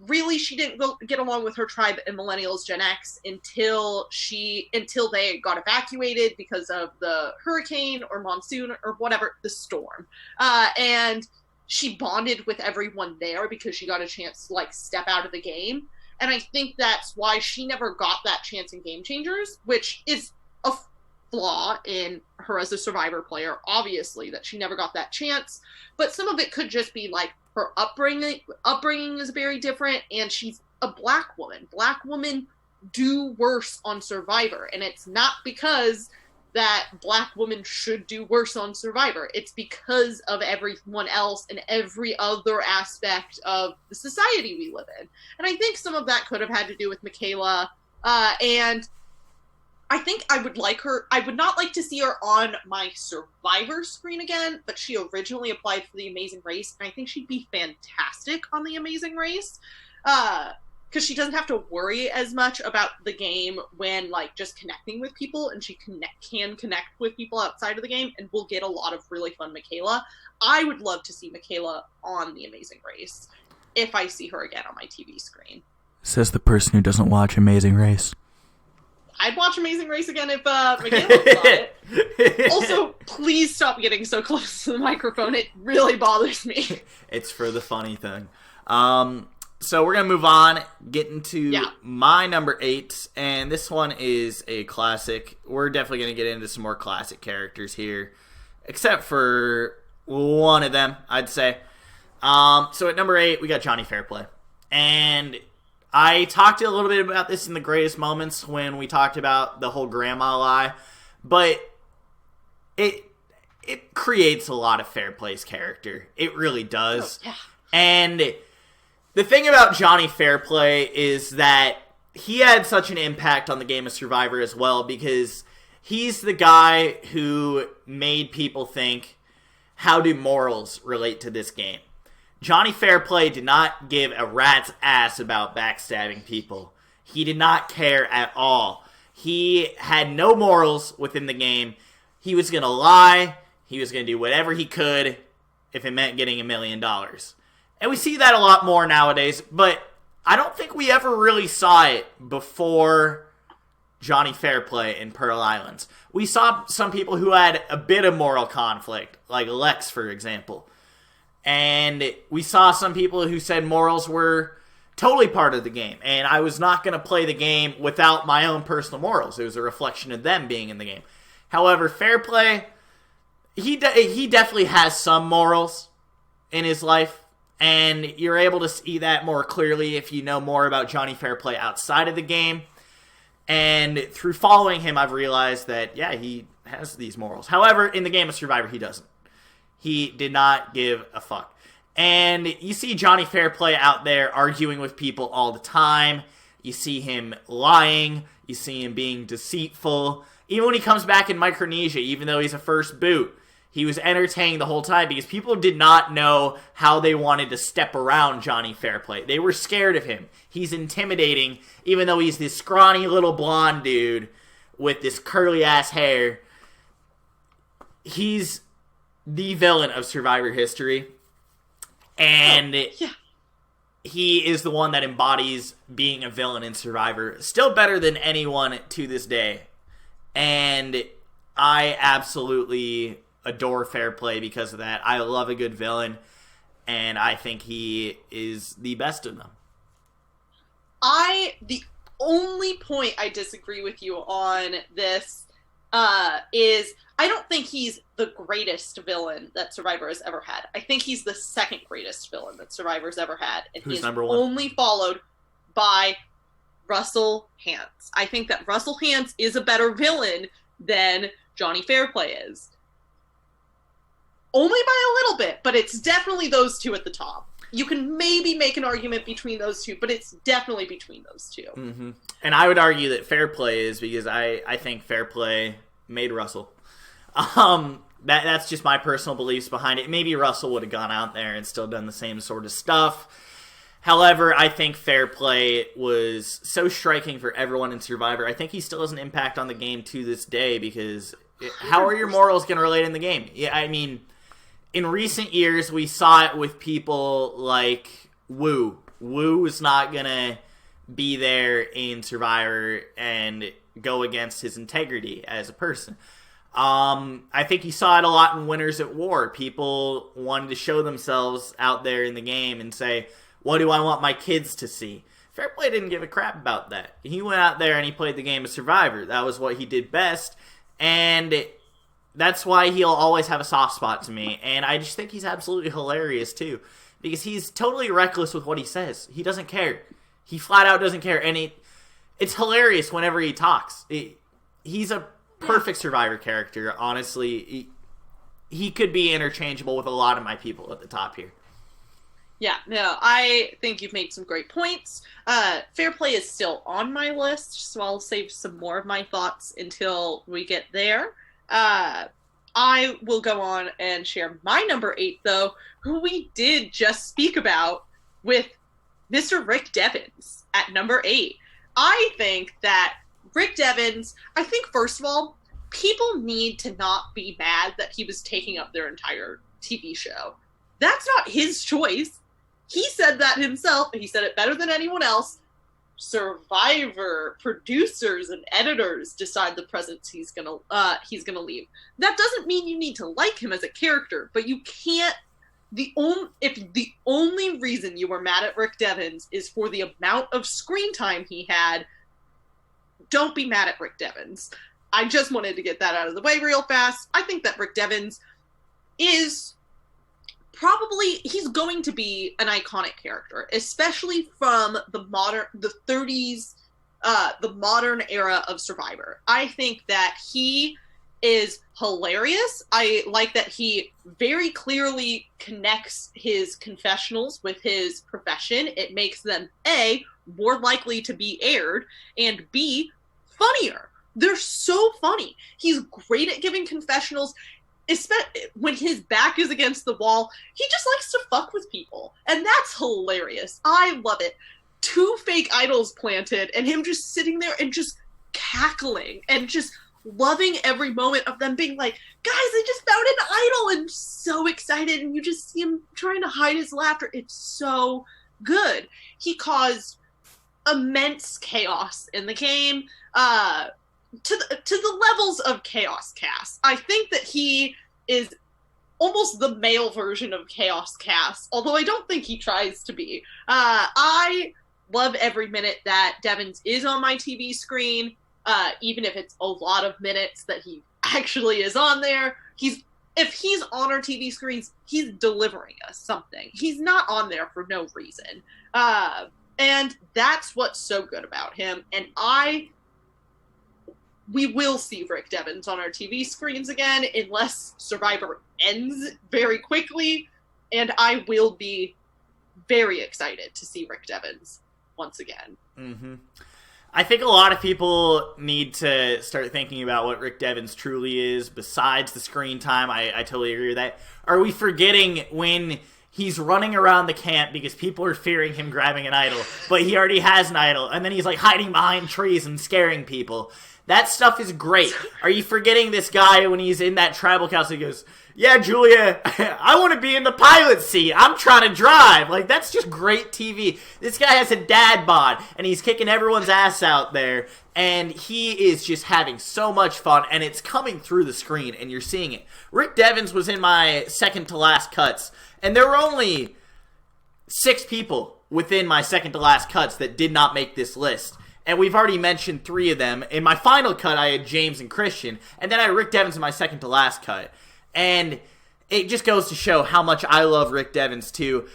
really she didn't get along with her tribe and Millennials Gen X until they got evacuated because of the hurricane or monsoon or whatever, the storm. And she bonded with everyone there because she got a chance to, like, step out of the game. And I think that's why she never got that chance in Game Changers, which is a flaw in her as a Survivor player, obviously, that she never got that chance. But some of it could just be, like, her upbringing is very different, and she's a Black woman. Black women do worse on Survivor, and it's not because that Black women should do worse on Survivor. It's because of everyone else and every other aspect of the society we live in. And I think some of that could have had to do with Michaela. And I think I would like her. I would not like to see her on my Survivor screen again, but she originally applied for The Amazing Race, and I think she'd be fantastic on The Amazing Race. Because she doesn't have to worry as much about the game when, like, just connecting with people, and she can connect with people outside of the game, and we'll get a lot of really fun Michaela. I would love to see Michaela on The Amazing Race if I see her again on my TV screen. Says the person who doesn't watch Amazing Race. I'd watch Amazing Race again if Michaela was on it. Also, please stop getting so close to the microphone. It really bothers me. It's for the funny thing. So we're going to move on, get into my number 8, and this one is a classic. We're definitely going to get into some more classic characters here, except for one of them, I'd say. So at number 8, we got Johnny Fairplay. And I talked a little bit about this in the greatest moments when we talked about the whole grandma lie, but it creates a lot of Fairplay's character. It really does. Oh, yeah. And the thing about Johnny Fairplay is that he had such an impact on the game of Survivor as well, because he's the guy who made people think, how do morals relate to this game? Johnny Fairplay did not give a rat's ass about backstabbing people. He did not care at all. He had no morals within the game. He was going to lie. He was going to do whatever he could if it meant getting $1 million. And we see that a lot more nowadays, but I don't think we ever really saw it before Johnny Fairplay in Pearl Islands. We saw some people who had a bit of moral conflict, like Lex, for example. And we saw some people who said morals were totally part of the game, and I was not going to play the game without my own personal morals. It was a reflection of them being in the game. However, Fairplay, he definitely has some morals in his life. And you're able to see that more clearly if you know more about Johnny Fairplay outside of the game. And through following him, I've realized that, yeah, he has these morals. However, in the game of Survivor, he doesn't. He did not give a fuck. And you see Johnny Fairplay out there arguing with people all the time. You see him lying. You see him being deceitful. Even when he comes back in Micronesia, even though he's a first boot, He was entertaining the whole time because people did not know how they wanted to step around Johnny Fairplay. They were scared of him. He's intimidating, even though he's this scrawny little blonde dude with this curly-ass hair. He's the villain of Survivor history. And he is the one that embodies being a villain in Survivor. Still better than anyone to this day. And I absolutely adore Fairplay because of that. I love a good villain, and I think he is the best of them. The only point I disagree with you on this is I don't think he's the greatest villain that Survivor has ever had. I think he's the second greatest villain that Survivor's ever had, and Who's he's number one? Only followed by Russell Hantz. I think that Russell Hantz is a better villain than Johnny Fairplay is. Only by a little bit, but it's definitely those two at the top. You can maybe make an argument between those two, but it's definitely between those two. Mm-hmm. And I would argue that Fairplay is because I think Fairplay made Russell. That's just my personal beliefs behind it. Maybe Russell would have gone out there and still done the same sort of stuff. However, I think Fairplay was so striking for everyone in Survivor. I think he still has an impact on the game to this day because how are your morals going to relate in the game? Yeah, I mean, in recent years, we saw it with people like Wu. Wu is not going to be there in Survivor and go against his integrity as a person. I think you saw it a lot in Winners at War. People wanted to show themselves out there in the game and say, what do I want my kids to see? Fairplay didn't give a crap about that. He went out there and he played the game of Survivor. That was what he did best. And that's why he'll always have a soft spot to me. And I just think he's absolutely hilarious, too. Because he's totally reckless with what he says. He doesn't care. He flat out doesn't care. And it's hilarious whenever he talks. He's a perfect Survivor character, honestly. He could be interchangeable with a lot of my people at the top here. Yeah, no, I think you've made some great points. Fairplay is still on my list, so I'll save some more of my thoughts until we get there. I will go on and share my number 8, though, who we did just speak about with Mr. Rick Devens at number 8. I think that Rick Devens, first of all, people need to not be mad that he was taking up their entire TV show. That's not his choice. He said that himself. He said it better than anyone else. Survivor producers and editors decide the presence he's gonna leave. That doesn't mean you need to like him as a character, but you can't. If the only reason you were mad at Rick Devens is for the amount of screen time he had, don't be mad at Rick Devens. I just wanted to get that out of the way real fast. I think that Rick Devens is he's going to be an iconic character, especially from the 30s, the modern era of Survivor. I think that he is hilarious. I like that he very clearly connects his confessionals with his profession. It makes them, A, more likely to be aired, and B, funnier. They're so funny. He's great at giving confessionals. Especially when his back is against the wall, he just likes to fuck with people. And that's hilarious. I love it. 2 fake idols planted, and him just sitting there and just cackling and just loving every moment of them being like, guys, I just found an idol, and so excited, and you just see him trying to hide his laughter. It's so good. He caused immense chaos in the game, to the levels of Chaos Cast. I think that he is almost the male version of Chaos Cast, although I don't think he tries to be. I love every minute that Devens is on my TV screen, even if it's a lot of minutes that he actually is on there. If he's on our TV screens, he's delivering us something. He's not on there for no reason. And that's what's so good about him. And we will see Rick Devens on our TV screens again, unless Survivor ends very quickly, and I will be very excited to see Rick Devens once again. Mm-hmm. I think a lot of people need to start thinking about what Rick Devens truly is besides the screen time. I totally agree with that. Are we forgetting when he's running around the camp because people are fearing him grabbing an idol, but he already has an idol, and then he's like hiding behind trees and scaring people? That stuff is great. Are you forgetting this guy when he's in that tribal council? He goes, "Yeah, Julia, I want to be in the pilot seat. I'm trying to drive." Like, that's just great TV. This guy has a dad bod, and he's kicking everyone's ass out there, and he is just having so much fun, and it's coming through the screen, and you're seeing it. Rick Devens was in my second to last cuts, and there were only 6 people within my second to last cuts that did not make this list. And we've already mentioned 3 of them. In my final cut, I had James and Christian, and then I had Rick Devens in my second to last cut. And it just goes to show how much I love Rick Devens, too.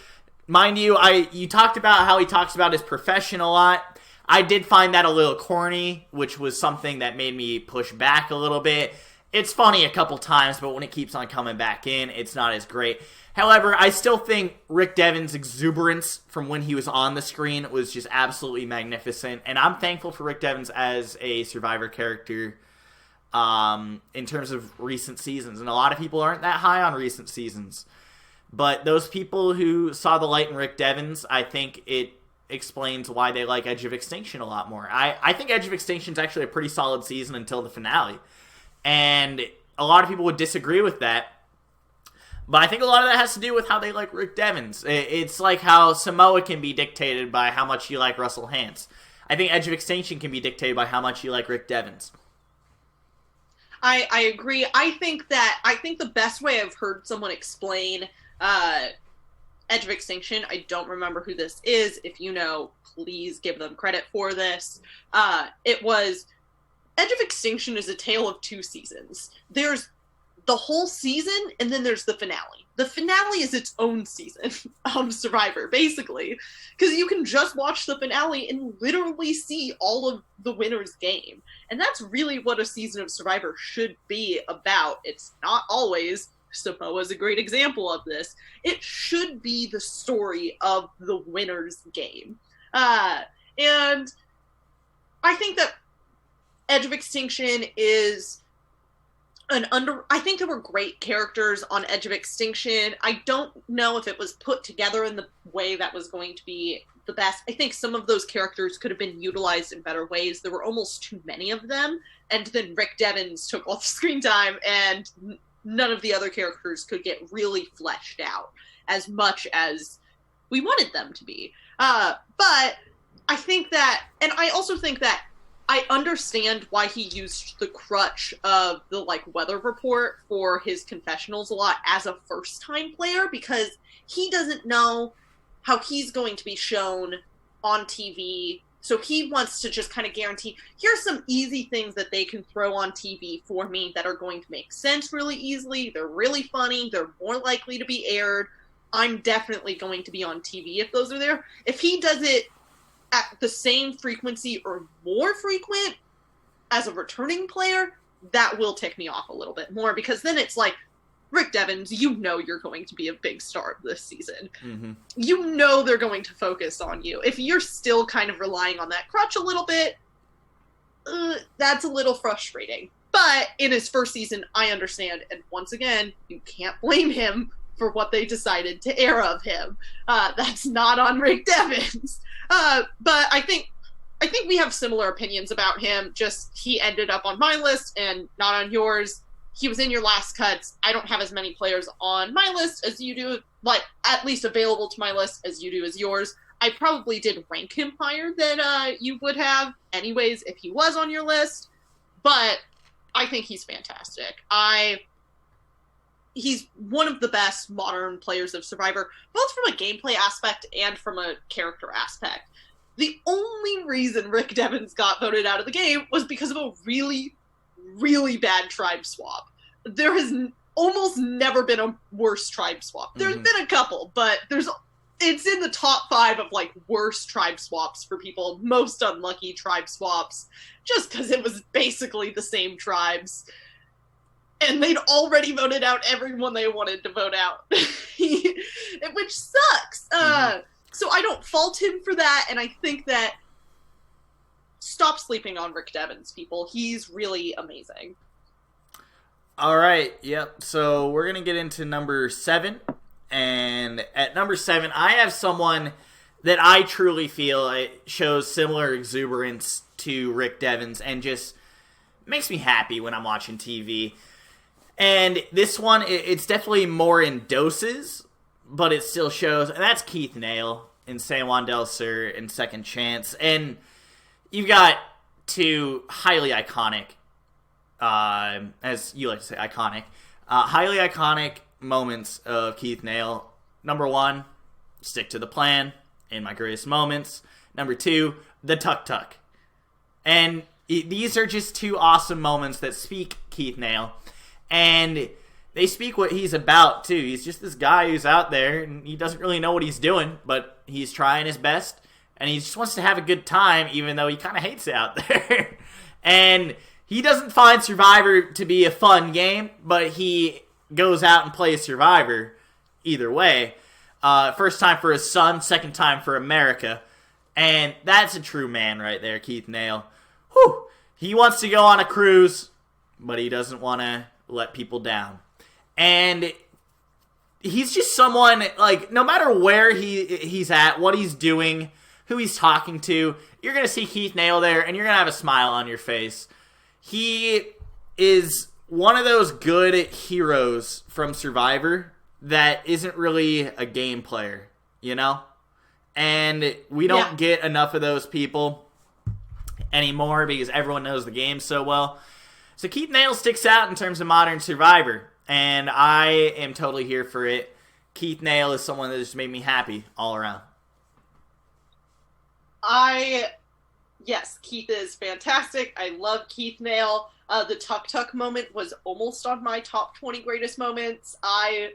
Mind you, you talked about how he talks about his profession a lot. I did find that a little corny, which was something that made me push back a little bit. It's funny a couple times, but when it keeps on coming back in, it's not as great. However, I still think Rick Devens' exuberance from when he was on the screen was just absolutely magnificent. And I'm thankful for Rick Devens as a Survivor character in terms of recent seasons. And a lot of people aren't that high on recent seasons. But those people who saw the light in Rick Devens, I think it explains why they like Edge of Extinction a lot more. I think Edge of Extinction is actually a pretty solid season until the finale. And a lot of people would disagree with that. But I think a lot of that has to do with how they like Rick Devens. It's like how Samoa can be dictated by how much you like Russell Hantz. I think Edge of Extinction can be dictated by how much you like Rick Devens. I agree. I think the best way I've heard someone explain Edge of Extinction, I don't remember who this is. If you know, please give them credit for this. It was, Edge of Extinction is a tale of 2 seasons. There's the whole season, and then there's the finale. The finale is its own season of Survivor, basically. Because you can just watch the finale and literally see all of the winner's game. And that's really what a season of Survivor should be about. It's not always. Samoa's a great example of this. It should be the story of the winner's game. And I think that Edge of Extinction is I think there were great characters on Edge of Extinction. I don't know if it was put together in the way that was going to be the best. I think some of those characters could have been utilized in better ways. There were almost too many of them, and then Rick Devens took all the screen time, and none of the other characters could get really fleshed out as much as we wanted them to be. But I think that, and I also think that I understand why he used the crutch of the weather report for his confessionals a lot as a first-time player, because he doesn't know how he's going to be shown on TV. So he wants to just kind of guarantee, here's some easy things that they can throw on TV for me that are going to make sense really easily. They're really funny. They're more likely to be aired. I'm definitely going to be on TV if those are there. If he does it at the same frequency or more frequent as a returning player, that will tick me off a little bit more, because then it's like, Rick Devens, you know you're going to be a big star this season. Mm-hmm. You know they're going to focus on you. If you're still kind of relying on that crutch a little bit, that's a little frustrating. But in his first season, I understand. And once again, you can't blame him for what they decided to air of him. That's not on Rick Devens. But I think we have similar opinions about him. Just he ended up on my list and not on yours. He was in your last cuts. I don't have as many players on my list as you do, at least available to my list as you do as yours. I probably did rank him higher than you would have anyways if he was on your list. But I think he's fantastic. He's one of the best modern players of Survivor, both from a gameplay aspect and from a character aspect. The only reason Rick Devens got voted out of the game was because of a really, really bad tribe swap. There has almost never been a worse tribe swap. There's been a couple, but it's in the top 5 of worst tribe swaps for people, most unlucky tribe swaps, just because it was basically the same tribes. And they'd already voted out everyone they wanted to vote out, which sucks. So I don't fault him for that, and I think that stop sleeping on Rick Devens, people. He's really amazing. All right, yep. So we're going to get into number 7. And at number 7, I have someone that I truly feel shows similar exuberance to Rick Devens and just makes me happy when I'm watching TV. And this one, it's definitely more in doses, but it still shows. And that's Keith Nale in San Juan del Sur in Second Chance. And you've got 2 highly iconic, as you like to say, highly iconic moments of Keith Nale. Number 1, stick to the plan in my greatest moments. Number 2, the tuk tuk. And these are just 2 awesome moments that speak Keith Nale. And they speak what he's about, too. He's just this guy who's out there, and he doesn't really know what he's doing, but he's trying his best. And he just wants to have a good time, even though he kind of hates it out there. And he doesn't find Survivor to be a fun game, but he goes out and plays Survivor either way. First time for his son, second time for America. And that's a true man right there, Keith Nale. Whew. He wants to go on a cruise, but he doesn't want to let people down. And he's just someone, like, no matter where he's at, what he's doing, who he's talking to, you're going to see Keith Nale there, and you're going to have a smile on your face. He is one of those good heroes from Survivor that isn't really a game player, you know? And we don't get enough of those people anymore because everyone knows the game so well. So Keith Nale sticks out in terms of modern Survivor, and I am totally here for it. Keith Nale is someone that just made me happy all around. Yes, Keith is fantastic. I love Keith Nale. The Tuk Tuk moment was almost on my top 20 greatest moments. I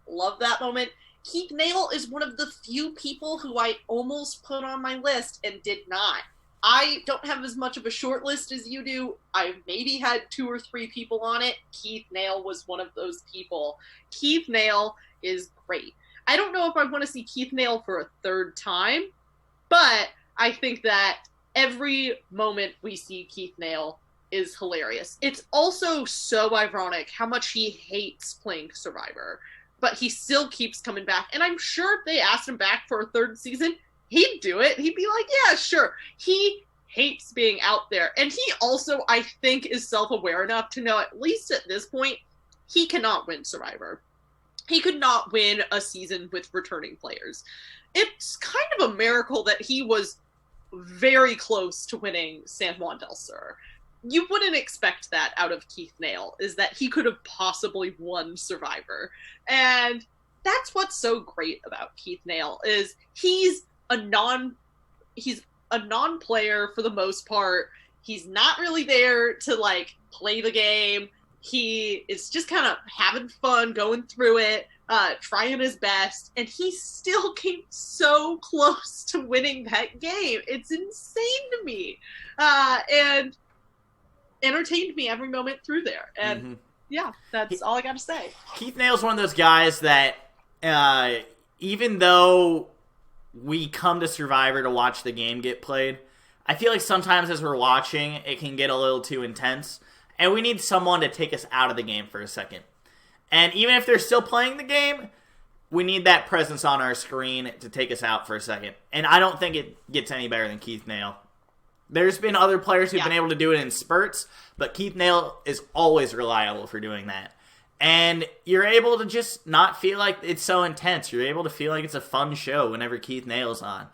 love that moment. Keith Nale is one of the few people who I almost put on my list and did not. I don't have as much of a short list as you do. I maybe had 2 or 3 people on it. Keith Nale was one of those people. Keith Nale is great. I don't know if I want to see Keith Nale for a 3rd time, but I think that every moment we see Keith Nale is hilarious. It's also so ironic how much he hates playing Survivor, but he still keeps coming back. And I'm sure if they asked him back for a 3rd season, he'd do it. He'd be like, yeah, sure. He hates being out there. And he also, I think, is self-aware enough to know, at least at this point, he cannot win Survivor. He could not win a season with returning players. It's kind of a miracle that he was very close to winning San Juan del Sur. You wouldn't expect that out of Keith Nale, is that he could have possibly won Survivor. And that's what's so great about Keith Nale, is he's a non-player for the most part. He's not really there to, like, play the game. He is just kind of having fun, going through it, trying his best, and he still came so close to winning that game. It's insane to me. And entertained me every moment through there. And yeah, that's all I got to say. Keith Nale's one of those guys that even though we come to Survivor to watch the game get played, I feel like sometimes as we're watching, it can get a little too intense, and we need someone to take us out of the game for a second. And even if they're still playing the game, we need that presence on our screen to take us out for a second. And I don't think it gets any better than Keith Nale. There's been other players who've been able to do it in spurts, but Keith Nale is always reliable for doing that. And you're able to just not feel like it's so intense. You're able to feel like it's a fun show whenever Keith Nale's on.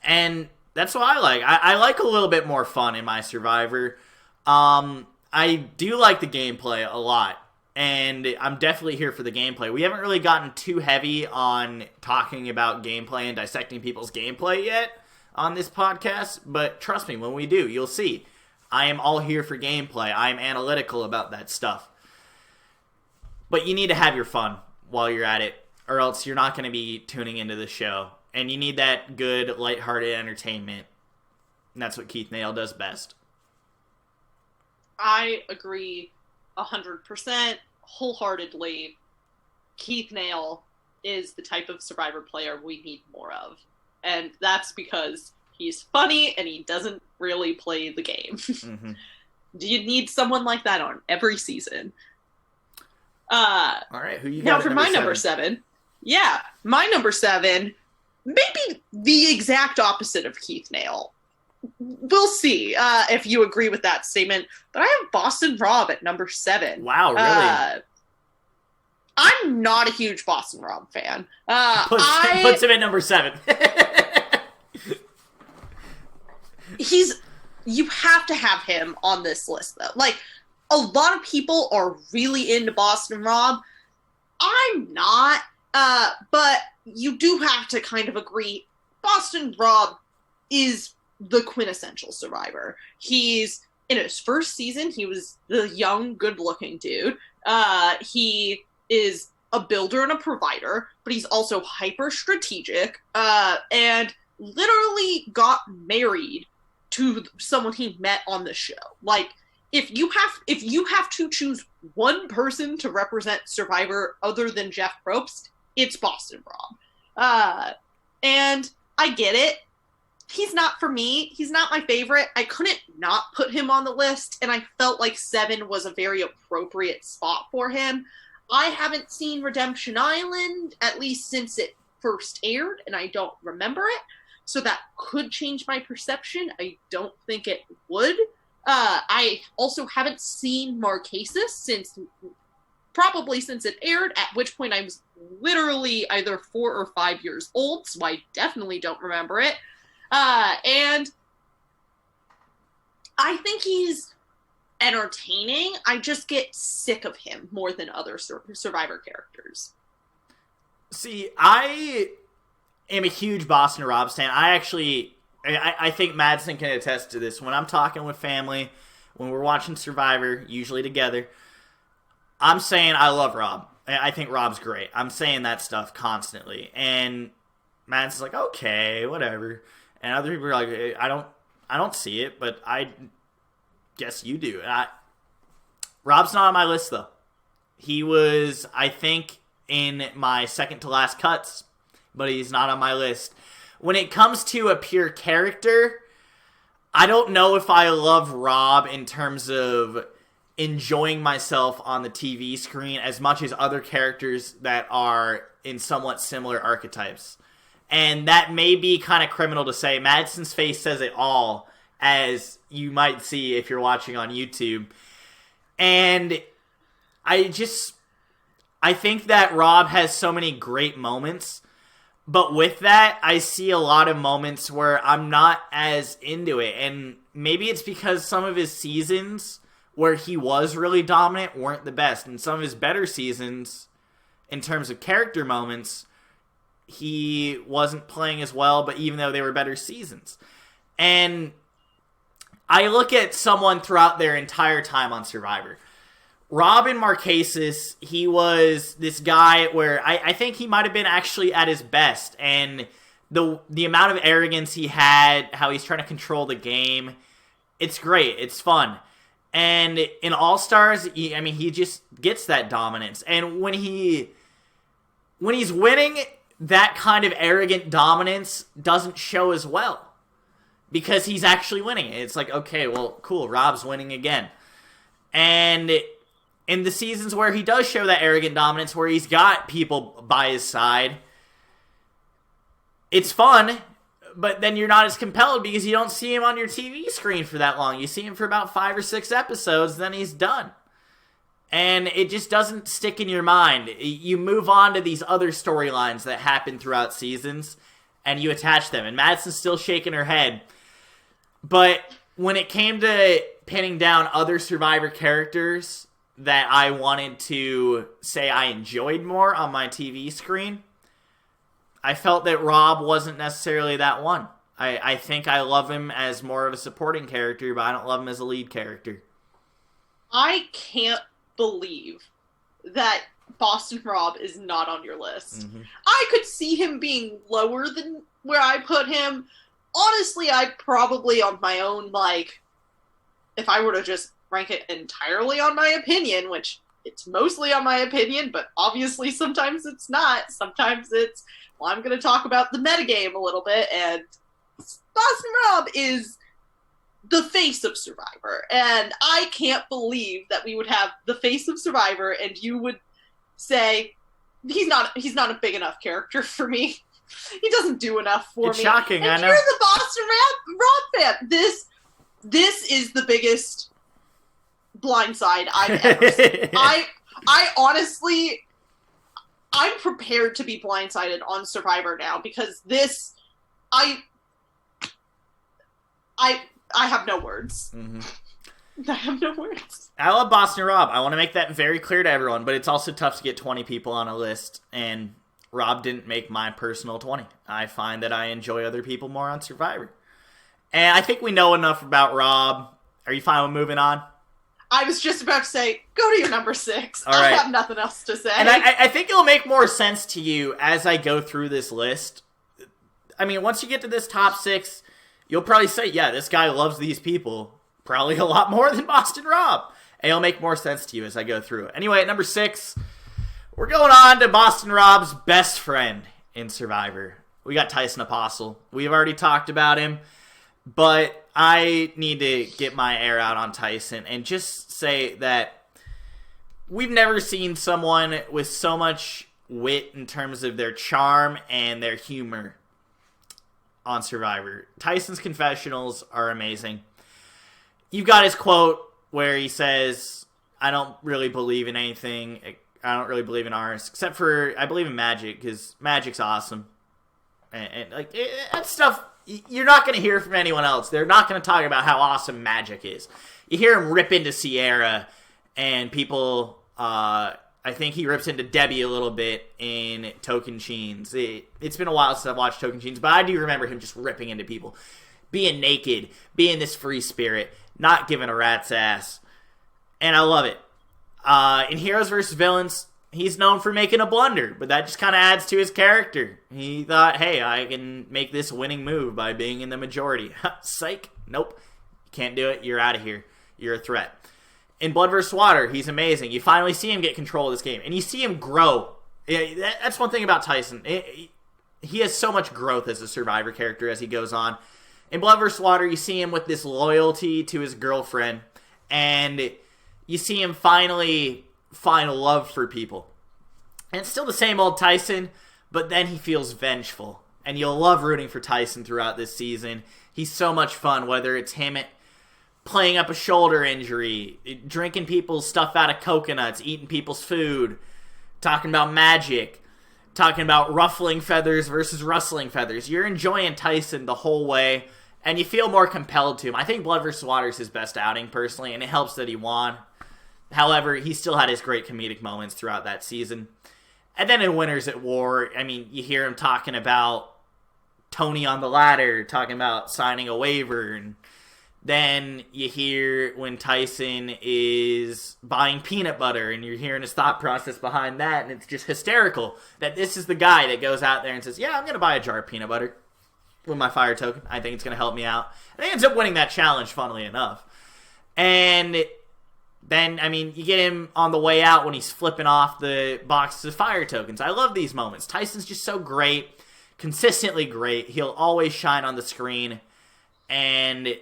And that's what I like. I like a little bit more fun in my Survivor. I do like the gameplay a lot. And I'm definitely here for the gameplay. We haven't really gotten too heavy on talking about gameplay and dissecting people's gameplay yet on this podcast. But trust me, when we do, you'll see. I am all here for gameplay. I am analytical about that stuff. But you need to have your fun while you're at it, or else you're not going to be tuning into the show. And you need that good, lighthearted entertainment. And that's what Keith Nale does best. I agree 100%, wholeheartedly. Keith Nale is the type of Survivor player we need more of. And that's because He's funny, and he doesn't really play the game. Mm-hmm. Do you need someone like that on every season? All right, who you got now for my number 7? Yeah, my number 7, maybe the exact opposite of Keith Nail. We'll see if you agree with that statement. But I have Boston Rob at number 7. Wow, really? I'm not a huge Boston Rob fan. Puts him at number 7. You have to have him on this list, though. Like, a lot of people are really into Boston Rob. I'm not, but you do have to kind of agree. Boston Rob is the quintessential survivor. He's in his first season, he was the young, good-looking dude. He is a builder and a provider, but he's also hyper-strategic, and literally got married to someone he met on the show. Like, if you have to choose one person to represent Survivor other than Jeff Probst, it's Boston Rob. And I get it. He's not for me. He's not my favorite. I couldn't not put him on the list, and I felt like 7 was a very appropriate spot for him. I haven't seen Redemption Island, at least since it first aired, and I don't remember it. So that could change my perception. I don't think it would. I also haven't seen Marquesas since it aired, at which point I was literally either 4 or 5 years old, so I definitely don't remember it. And I think he's entertaining. I just get sick of him more than other Survivor characters. See, I am a huge Boston Rob stan. I think Madison can attest to this. When I'm talking with family, when we're watching Survivor, usually together, I'm saying I love Rob. I think Rob's great. I'm saying that stuff constantly. And Madison's like, okay, whatever. And other people are like, I don't see it, but I guess you do. Rob's not on my list, though. He was, I think, in my second to last cuts, but he's not on my list. When it comes to a pure character, I don't know if I love Rob in terms of enjoying myself on the TV screen as much as other characters that are in somewhat similar archetypes. And that may be kind of criminal to say. Madison's face says it all, as you might see if you're watching on YouTube. And I think that Rob has so many great moments. But with that, I see a lot of moments where I'm not as into it. And maybe it's because some of his seasons where he was really dominant weren't the best. And some of his better seasons, in terms of character moments, he wasn't playing as well, but even though they were better seasons. And I look at someone throughout their entire time on Survivor. Robin Marquesas, he was this guy where I think he might have been actually at his best. And the amount of arrogance he had, how he's trying to control the game, it's great. It's fun. And in All-Stars, he just gets that dominance. And when he's winning, that kind of arrogant dominance doesn't show as well. Because he's actually winning. It's like, okay, well, cool, Rob's winning again. And in the seasons where he does show that arrogant dominance, where he's got people by his side, it's fun, but then you're not as compelled because you don't see him on your TV screen for that long. You see him for about 5 or 6 episodes, then he's done. And it just doesn't stick in your mind. You move on to these other storylines that happen throughout seasons, and you attach them. And Madison's still shaking her head. But when it came to pinning down other Survivor characters that I wanted to say I enjoyed more on my TV screen, I felt that Rob wasn't necessarily that one. I think I love him as more of a supporting character, but I don't love him as a lead character. I can't believe that Boston Rob is not on your list. Mm-hmm. I could see him being lower than where I put him. Honestly, I'd probably on my own, like, if I were to just rank it entirely on my opinion, which it's mostly on my opinion, but obviously sometimes it's not. Sometimes it's, well, I'm going to talk about the metagame a little bit, and Boston Rob is the face of Survivor, and I can't believe that we would have the face of Survivor, and you would say he's not a big enough character for me. He doesn't do enough for me. It's shocking, and I know. You're the Boston Rob fan. This is the biggest blindside I've ever seen. I honestly, I'm prepared to be blindsided on Survivor now because this, I have no words. Mm-hmm. I have no words. I love Boston Rob. I want to make that very clear to everyone, but it's also tough to get 20 people on a list, and Rob didn't make my personal 20. I find that I enjoy other people more on Survivor. And I think we know enough about Rob. Are you fine with moving on? I was just about to say, go to your number 6. All right. I have nothing else to say. And I think it'll make more sense to you as I go through this list. I mean, once you get to this top 6, you'll probably say, yeah, this guy loves these people probably a lot more than Boston Rob. And it'll make more sense to you as I go through it. Anyway, at number 6, we're going on to Boston Rob's best friend in Survivor. We got Tyson Apostle. We've already talked about him, but I need to get my air out on Tyson and just say that we've never seen someone with so much wit in terms of their charm and their humor on Survivor. Tyson's confessionals are amazing. You've got his quote where he says, I don't really believe in anything. I don't really believe in ours, except for I believe in magic, because magic's awesome. And like, that stuff, you're not going to hear from anyone else. They're not going to talk about how awesome magic is. You hear him rip into Sierra, and people, I think he rips into Debbie a little bit in Tocantins. It's been a while since I've watched Tocantins, but I do remember him just ripping into people. Being naked, being this free spirit, not giving a rat's ass. And I love it. In Heroes vs. Villains, he's known for making a blunder, but that just kind of adds to his character. He thought, hey, I can make this winning move by being in the majority. Psych. Nope. You can't do it. You're out of here. You're a threat. In Blood vs. Water, he's amazing. You finally see him get control of this game, and you see him grow. That's one thing about Tyson. He has so much growth as a Survivor character as he goes on. In Blood vs. Water, you see him with this loyalty to his girlfriend, and you see him finally find love for people. And it's still the same old Tyson, but then he feels vengeful. And you'll love rooting for Tyson throughout this season. He's so much fun, whether it's him playing up a shoulder injury, drinking people's stuff out of coconuts, eating people's food, talking about magic, talking about ruffling feathers versus rustling feathers. You're enjoying Tyson the whole way, and you feel more compelled to him. I think Blood vs. Water is his best outing, personally, and it helps that he won. However, he still had his great comedic moments throughout that season. And then in Winners at War, I mean, you hear him talking about Tony on the ladder, talking about signing a waiver, and then you hear when Tyson is buying peanut butter, and you're hearing his thought process behind that, and it's just hysterical that this is the guy that goes out there and says, yeah, I'm going to buy a jar of peanut butter with my fire token. I think it's going to help me out. And he ends up winning that challenge, funnily enough. And then, I mean, you get him on the way out when he's flipping off the boxes of fire tokens. I love these moments. Tyson's just so great, consistently great. He'll always shine on the screen, and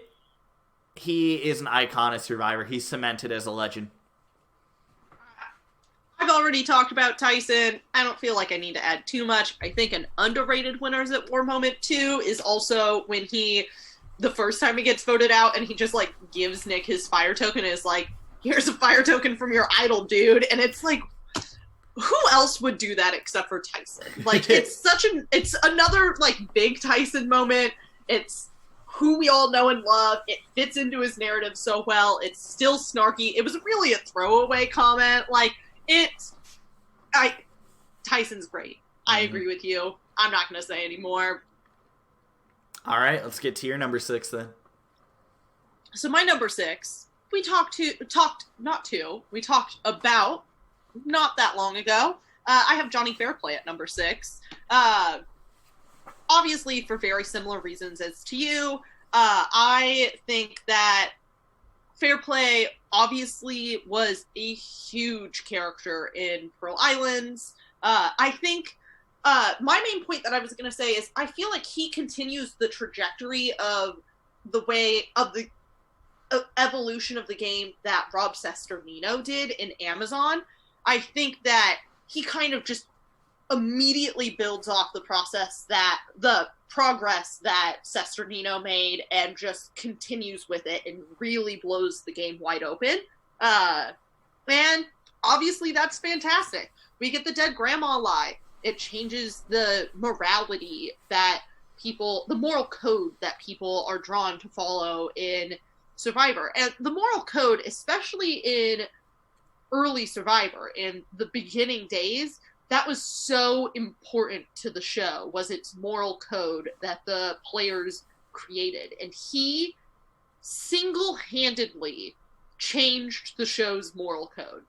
he is an icon as Survivor. He's cemented as a legend. I've already talked about Tyson. I don't feel like I need to add too much. I think an underrated Winners at War moment, too, is also when the first time he gets voted out, and he just, like, gives Nick his fire token and is like, here's a fire token from your idol, dude. And it's like, who else would do that except for Tyson? Like, it's another, like, big Tyson moment. It's who we all know and love. It fits into his narrative so well. It's still snarky. It was really a throwaway comment. Like, Tyson's great. I agree with you. I'm not going to say any more. All right, let's get to your number 6 then. So my number 6, we talked about not that long ago. I have Johnny Fairplay at number 6. Obviously, for very similar reasons as to you. I think that Fairplay obviously was a huge character in Pearl Islands. I think My main point that I was going to say is I feel like he continues the trajectory of the way of the evolution of the game that Rob Cesternino did in Amazon. I think that he kind of just immediately builds off the progress that Cesternino made and just continues with it and really blows the game wide open. And obviously that's fantastic. We get the dead grandma lie. It changes the morality that the moral code that people are drawn to follow in Survivor. And the moral code, especially in early Survivor, in the beginning days, that was so important to the show, was its moral code that the players created. And he single-handedly changed the show's moral code.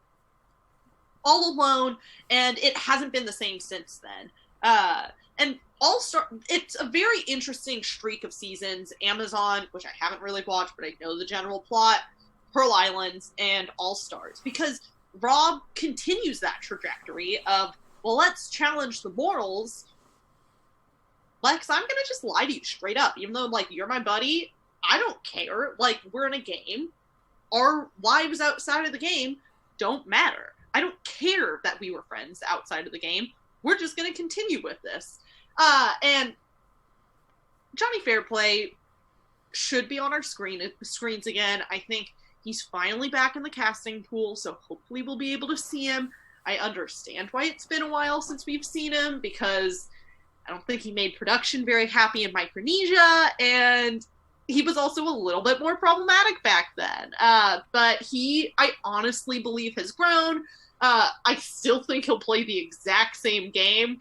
All alone, and it hasn't been the same since then. And All-Star, it's a very interesting streak of seasons. Amazon, which I haven't really watched, but I know the general plot, Pearl Islands, and All-Stars. Because Rob continues that trajectory of, well, let's challenge the morals. Lex, I'm going to just lie to you straight up. Even though, like, you're my buddy, I don't care. Like, we're in a game. Our lives outside of the game don't matter. I don't care that we were friends outside of the game. We're just going to continue with this. And Johnny Fairplay should be on our screens again. I think he's finally back in the casting pool, so hopefully we'll be able to see him. I understand why it's been a while since we've seen him, because I don't think he made production very happy in Micronesia, and he was also a little bit more problematic back then. But I honestly believe has grown. I still think he'll play the exact same game.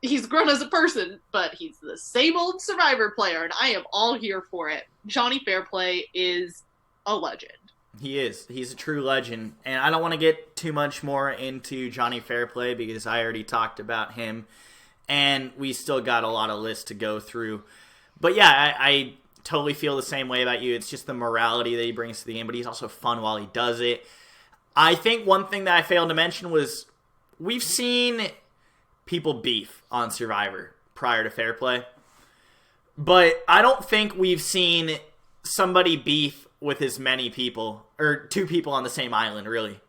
He's grown as a person, but he's the same old Survivor player, and I am all here for it. Johnny Fairplay is a legend. He is. He's a true legend. And I don't want to get too much more into Johnny Fairplay because I already talked about him, and we still got a lot of lists to go through. But yeah, I totally feel the same way about you. It's just the morality that he brings to the game, but he's also fun while he does it. I think one thing that I failed to mention was we've seen people beef on Survivor prior to Fairplay, but I don't think we've seen somebody beef with as many people, or two people on the same island, really.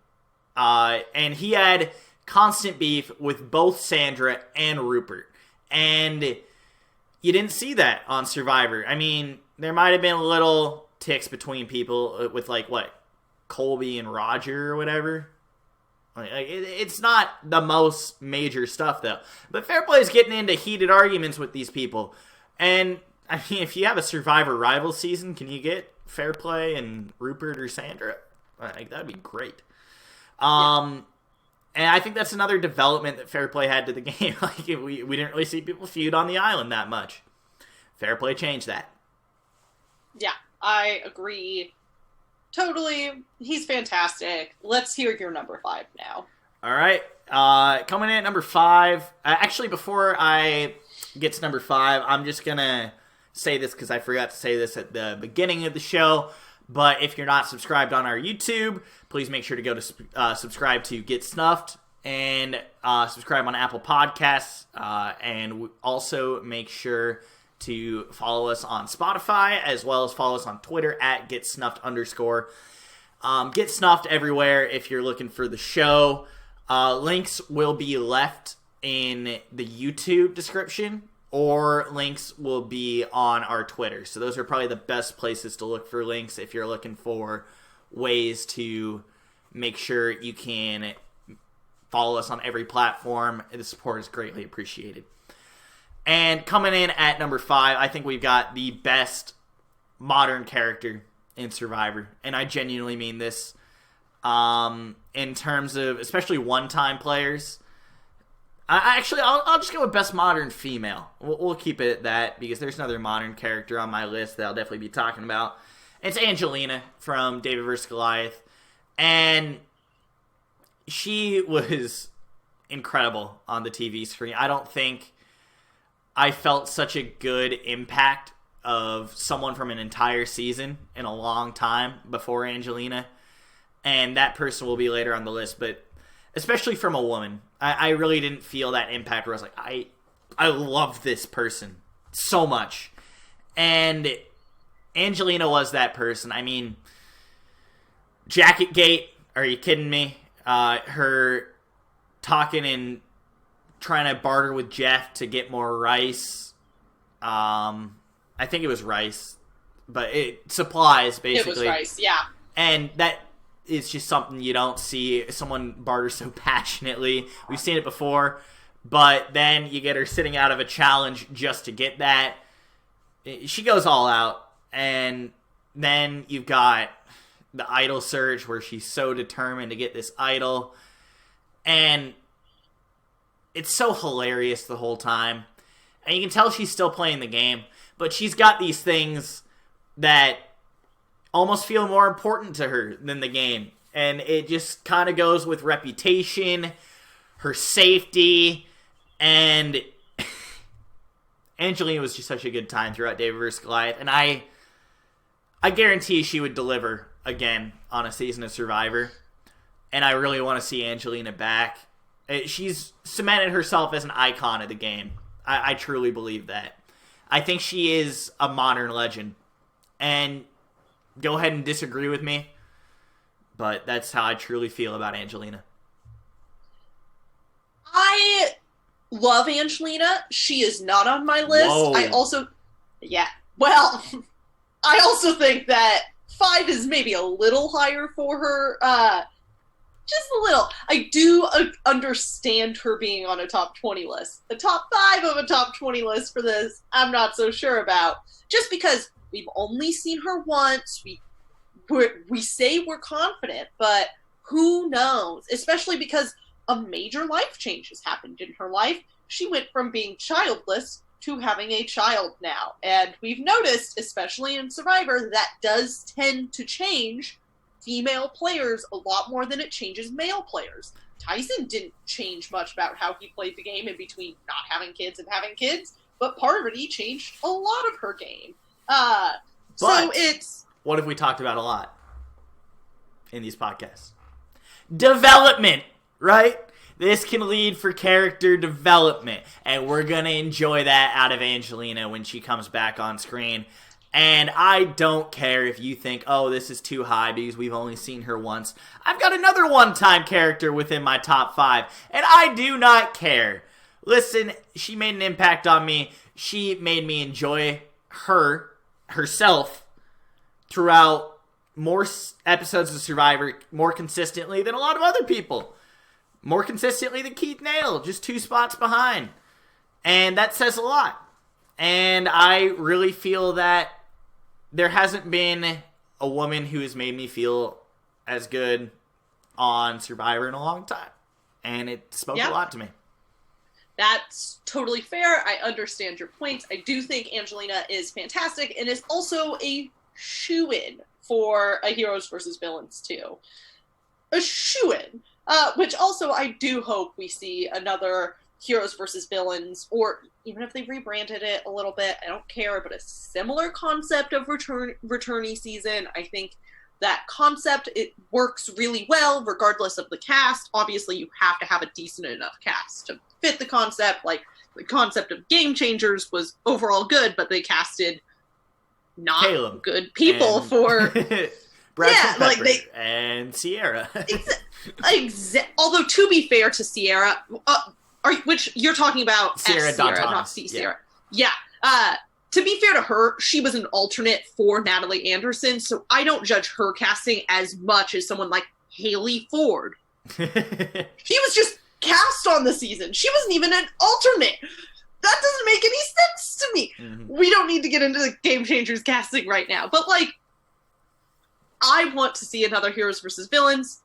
And he had constant beef with both Sandra and Rupert, and you didn't see that on Survivor. I mean, there might have been little ticks between people with, like, what, Colby and Roger or whatever. It's not the most major stuff, though. But Fairplay is getting into heated arguments with these people. And, I mean, if you have a Survivor rival season, can you get Fairplay and Rupert or Sandra? Like, that'd be great. And I think that's another development that Fairplay had to the game. Like, we didn't really see people feud on the island that much. Fairplay changed that. Yeah, I agree. Totally. He's fantastic. Let's hear your number 5 now. All right. Coming in at number 5. Actually, before I get to number 5, I'm just going to say this because I forgot to say this at the beginning of the show. But if you're not subscribed on our YouTube, please make sure to go to subscribe to Get Snuffed and subscribe on Apple Podcasts. And also make sure to follow us on Spotify, as well as follow us on Twitter at GetSnuffed_. Get Snuffed everywhere if you're looking for the show. Links will be left in the YouTube description, or links will be on our Twitter. So those are probably the best places to look for links if you're looking for ways to make sure you can follow us on every platform. The support is greatly appreciated. And coming in at number 5, I think we've got the best modern character in Survivor. And I genuinely mean this. In terms of, especially one-time players. I'll just go with best modern female. We'll keep it at that, because there's another modern character on my list that I'll definitely be talking about. It's Angelina from David vs. Goliath. And she was incredible on the TV screen. I don't think I felt such a good impact of someone from an entire season in a long time before Angelina. And that person will be later on the list. But especially from a woman. I really didn't feel that impact where I was like, I love this person so much. And Angelina was that person. I mean, Jacket Gate, are you kidding me? Her talking and trying to barter with Jeff to get more rice. I think it was rice, but supplies, basically. It was rice, yeah. And that is just something you don't see someone barter so passionately. We've seen it before, but then you get her sitting out of a challenge just to get that. She goes all out, and then you've got the idol surge where she's so determined to get this idol, and it's so hilarious the whole time. And you can tell she's still playing the game, but she's got these things that almost feel more important to her than the game. And it just kind of goes with reputation, her safety, and Angelina was just such a good time throughout David vs. Goliath. And I guarantee she would deliver again on a season of Survivor. And I really want to see Angelina back. She's cemented herself as an icon of the game. I truly believe that. I think she is a modern legend. And go ahead and disagree with me, but that's how I truly feel about Angelina. I love Angelina. She is not on my list. Whoa. I also think that 5 is maybe a little higher for her. Just a little. I do understand her being on a top 20 list. The top 5 of a top 20 list for this, I'm not so sure about. Just because we've only seen her once. We say we're confident, but who knows? Especially because a major life change has happened in her life. She went from being childless to having a child now. And we've noticed, especially in Survivor, that does tend to change female players a lot more than it changes male players. Tyson didn't change much about how he played the game in between not having kids and having kids, but part of it, he changed a lot of her game. So it's... What have we talked about a lot in these podcasts? Development, right? This can lead for character development, and we're going to enjoy that out of Angelina when she comes back on screen. And I don't care if you think, oh, this is too high because we've only seen her once. I've got another one-time character within my top 5, and I do not care. Listen, she made an impact on me. She made me enjoy herself throughout more episodes of Survivor more consistently than a lot of other people. More consistently than Keith Nail, just 2 spots behind. And that says a lot. And I really feel that there hasn't been a woman who has made me feel as good on Survivor in a long time. And it spoke a lot to me. That's totally fair. I understand your points. I do think Angelina is fantastic and is also a shoo-in for a Heroes versus Villains too. A shoo-in. Which also I do hope we see another Heroes versus Villains, or even if they rebranded it a little bit, I don't care, but a similar concept of returnee season. I think that concept, it works really well regardless of the cast. Obviously, you have to have a decent enough cast to fit the concept. Like, the concept of Game Changers was overall good, but they casted not Caleb good people for... Brad and Sierra. Although, to be fair to Sierra, which you're talking about Sierra, not C. Sierra. Yeah. To be fair to her, she was an alternate for Natalie Anderson, so I don't judge her casting as much as someone like Haley Ford. She was just cast on the season. She wasn't even an alternate. That doesn't make any sense to me. Mm-hmm. We don't need to get into the Game Changers casting right now, but I want to see another Heroes versus Villains.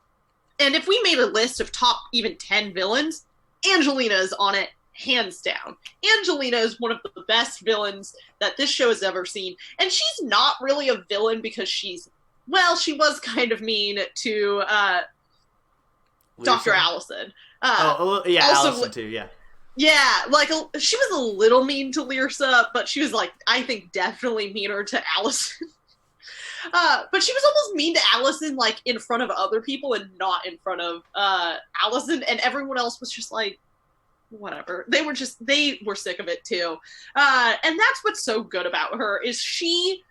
And if we made a list of top even 10 villains, Angelina is on it, hands down. Angelina is one of the best villains that this show has ever seen. And she's not really a villain because she was kind of mean to Dr. Allison. Allison too, yeah. Yeah, she was a little mean to Lyrsa, but she was, I think definitely meaner to Allison. But she was almost mean to Allison, like, in front of other people and not in front of Allison, and everyone else was just like, whatever. They were sick of it too. And that's what's so good about her, is she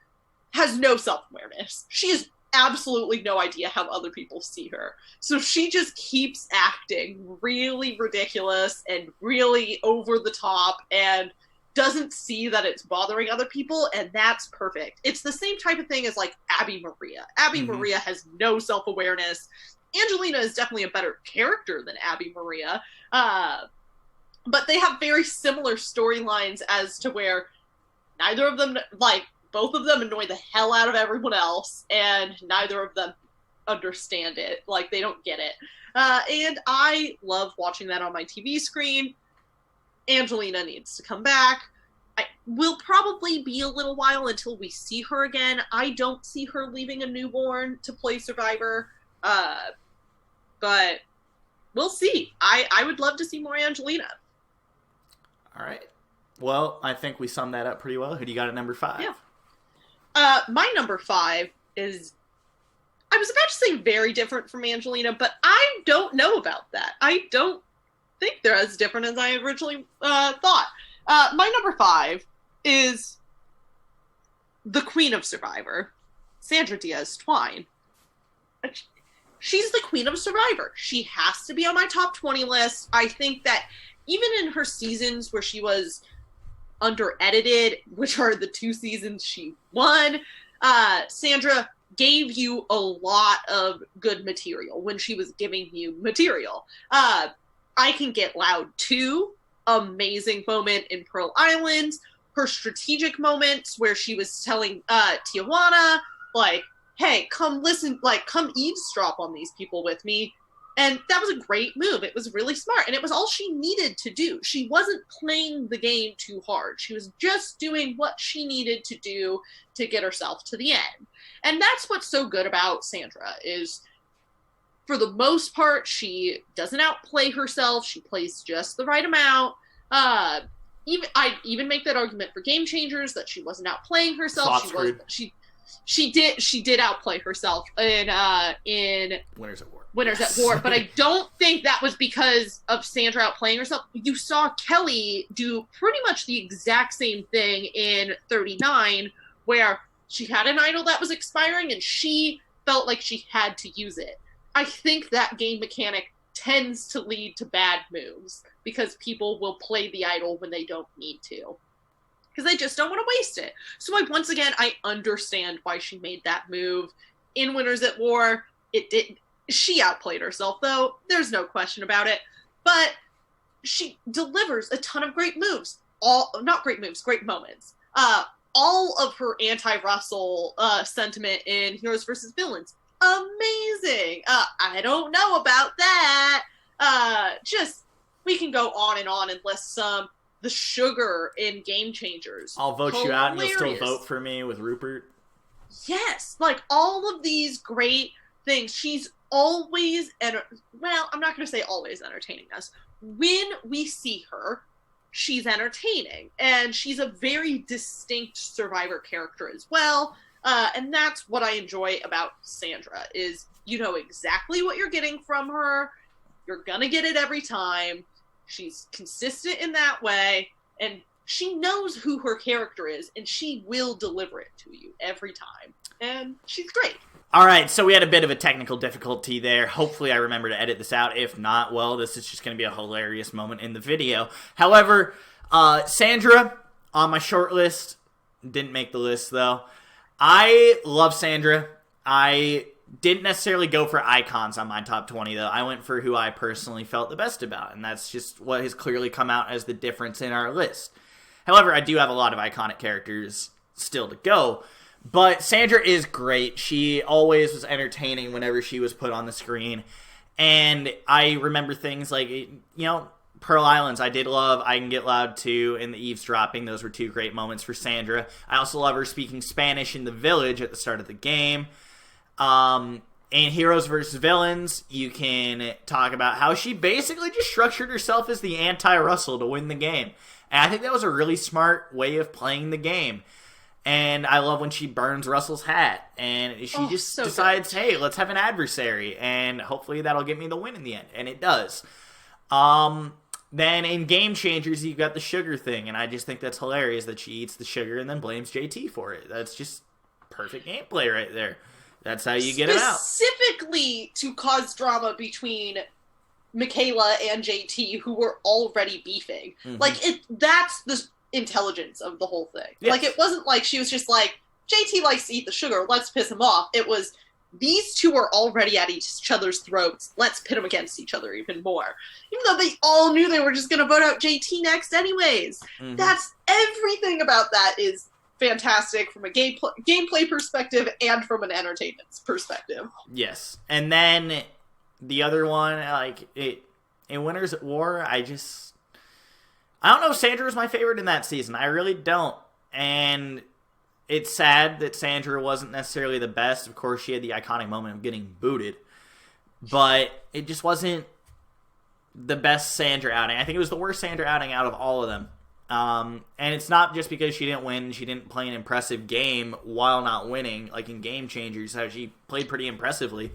has no self-awareness. She has absolutely no idea how other people see her. So she just keeps acting really ridiculous and really over the top and doesn't see that it's bothering other people, and that's perfect. It's the same type of thing as, like, Abby Maria. Abby Maria has no self-awareness. Angelina is definitely a better character than Abby Maria, but they have very similar storylines as to where neither of them, like, both of them annoy the hell out of everyone else, and neither of them understand it. Like, they don't get it. And I love watching that on my TV screen. Angelina needs to come back. I will probably be a little while until we see her again. I don't see her leaving a newborn to play Survivor. But we'll see. I would love to see more Angelina. All right. Well, I think we summed that up pretty well. Who do you got at number 5? Yeah. My number 5 is, I was about to say very different from Angelina, but I don't know about that. I don't think they're as different as I originally thought. My number 5 is the queen of Survivor, Sandra Diaz Twine. She's the queen of Survivor. She has to be on my top 20 list. I think that even in her seasons where she was under-edited, which are the 2 seasons she won, Sandra gave you a lot of good material when she was giving you material. I Can Get Loud 2, amazing moment in Pearl Island. Her strategic moments where she was telling Tijuana, like, hey, come listen, like, come eavesdrop on these people with me. And that was a great move. It was really smart. And it was all she needed to do. She wasn't playing the game too hard. She was just doing what she needed to do to get herself to the end. And that's what's so good about Sandra, is for the most part, she doesn't outplay herself. She plays just the right amount. I'd even make that argument for Game Changers, that she wasn't outplaying herself. She did outplay herself in Winners at War. Winners at War, but I don't think that was because of Sandra outplaying herself. You saw Kelly do pretty much the exact same thing in 39, where she had an idol that was expiring and she felt like she had to use it. I think that game mechanic tends to lead to bad moves because people will play the idol when they don't need to, because they just don't want to waste it. So once again, I understand why she made that move in Winners at War. She outplayed herself, though. There's no question about it. But she delivers a ton of great moves. Great moments. All of her anti-Russell sentiment in Heroes vs. Villains, amazing. I don't know about that. We can go on and list some. The sugar in Game Changers. I'll vote you out and you'll still vote for me with Rupert. Yes, like all of these great things. She's always, I'm not going to say always entertaining us. When we see her, she's entertaining. And she's a very distinct Survivor character as well. And that's what I enjoy about Sandra, is you know exactly what you're getting from her. You're going to get it every time. She's consistent in that way, and she knows who her character is, and she will deliver it to you every time. And she's great. All right, so we had a bit of a technical difficulty there. Hopefully I remember to edit this out. If not, well, this is just going to be a hilarious moment in the video. However, Sandra, on my short list, didn't make the list, though. I love Sandra. I didn't necessarily go for icons on my top 20, though. I went for who I personally felt the best about, and that's just what has clearly come out as the difference in our list. However, I do have a lot of iconic characters still to go, but Sandra is great. She always was entertaining whenever she was put on the screen, and I remember things like, Pearl Islands, I did love I Can Get Loud 2 and the eavesdropping. Those were 2 great moments for Sandra. I also love her speaking Spanish in the village at the start of the game. In Heroes vs. Villains, you can talk about how she basically just structured herself as the anti-Russell to win the game. And I think that was a really smart way of playing the game. And I love when she burns Russell's hat, and she just decides, hey, let's have an adversary, and hopefully that'll get me the win in the end, and it does. Then in Game Changers, you've got the sugar thing, and I just think that's hilarious that she eats the sugar and then blames JT for it. That's just perfect gameplay right there. That's how you get it out. Specifically to cause drama between Michaela and JT, who were already beefing. That's the intelligence of the whole thing. Yes. It wasn't like she was just like, JT likes to eat the sugar, let's piss him off. It was, these two are already at each other's throats, let's pit them against each other even more. Even though they all knew they were just going to vote out JT next anyways. That's, everything about that is fantastic from a gameplay perspective and from an entertainment perspective. Yes. And then the other one, in Winners at War, I don't know if Sandra was my favorite in that season. I really don't. And it's sad that Sandra wasn't necessarily the best. Of course, she had the iconic moment of getting booted. But it just wasn't the best Sandra outing. I think it was the worst Sandra outing out of all of them. And it's not just because she didn't win. She didn't play an impressive game while not winning. Like in Game Changers, how she played pretty impressively.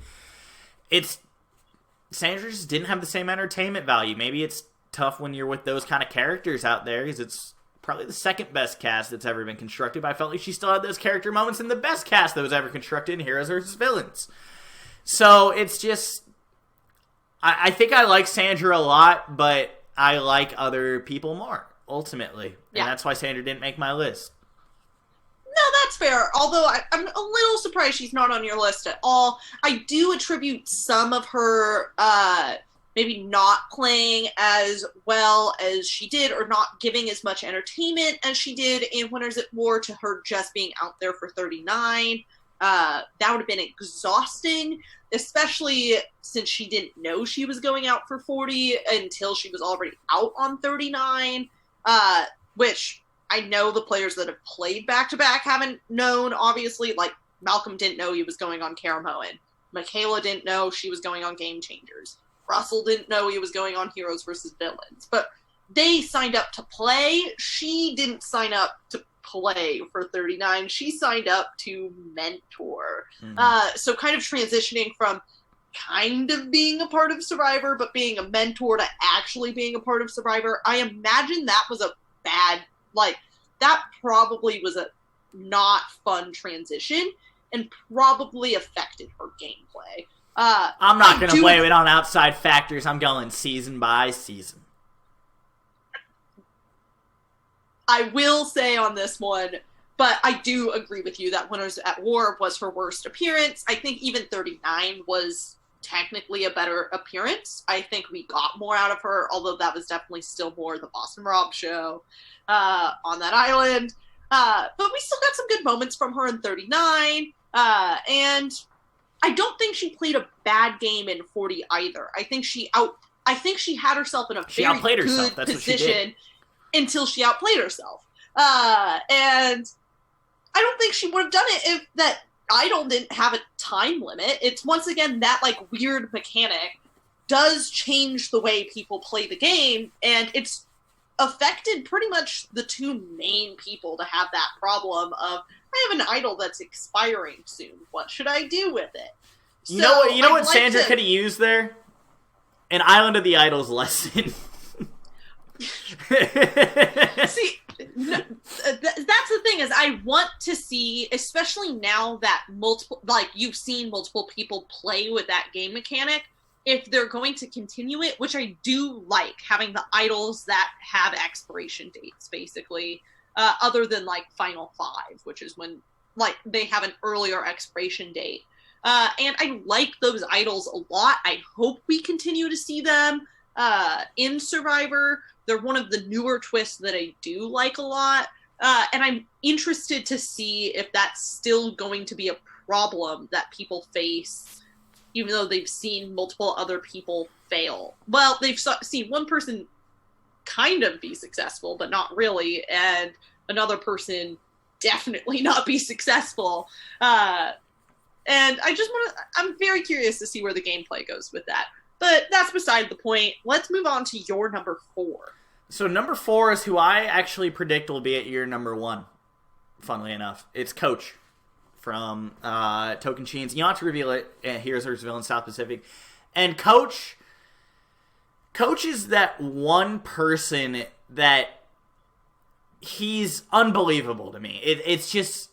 Sandra just didn't have the same entertainment value. Maybe it's tough when you're with those kind of characters out there, because it's probably the second best cast that's ever been constructed, but I felt like she still had those character moments in the best cast that was ever constructed in Heroes vs. Villains. So it's just, I think I like Sandra a lot, but I like other people more, ultimately. Yeah. And that's why Sandra didn't make my list. No, that's fair. Although I'm a little surprised she's not on your list at all. I do attribute some of her maybe not playing as well as she did, or not giving as much entertainment as she did in Winners at War, to her just being out there for 39. That would have been exhausting, especially since she didn't know she was going out for 40 until she was already out on 39, which I know the players that have played back-to-back haven't known, obviously. Like, Malcolm didn't know he was going on Caramoan. Michaela didn't know she was going on Game Changers. Russell didn't know he was going on Heroes vs. Villains. But they signed up to play. She didn't sign up to play for 39. She signed up to mentor. So kind of transitioning from kind of being a part of Survivor, but being a mentor, to actually being a part of Survivor. I imagine that was a bad, that probably was a not fun transition, and probably affected her gameplay. I'm not going to blame it on outside factors. I'm going season by season. I will say on this one, but I do agree with you that Winners at War was her worst appearance. I think even 39 was technically a better appearance. I think we got more out of her, although that was definitely still more the Boston Rob show on that island. But we still got some good moments from her in 39. And I don't think she played a bad game in 40 either. I think she had herself in a very good position until she outplayed herself. And I don't think she would have done it if that idol didn't have a time limit. It's once again that weird mechanic does change the way people play the game, and it's affected pretty much the two main people to have that problem of, I have an idol that's expiring soon. What should I do with it? You know what Sandra could have used there? An Island of the Idols lesson. See, that's the thing, is I want to see, especially now that you've seen multiple people play with that game mechanic, if they're going to continue it, which I do like, having the idols that have expiration dates, basically, other than Final 5, which is when they have an earlier expiration date. And I like those idols a lot. I hope we continue to see them in Survivor. They're one of the newer twists that I do like a lot. And I'm interested to see if that's still going to be a problem that people face, even though they've seen multiple other people fail. Well, they've seen one person kind of be successful, but not really, and another person definitely not be successful. And I'm very curious to see where the gameplay goes with that. But that's beside the point. Let's move on to your number 4. So number 4 is who I actually predict will be at your number 1. funnily enough. It's Coach from Token Chains. You don't have to reveal it. Heroes vs. Villains South Pacific. And Coach is that one person that he's unbelievable to me. It's just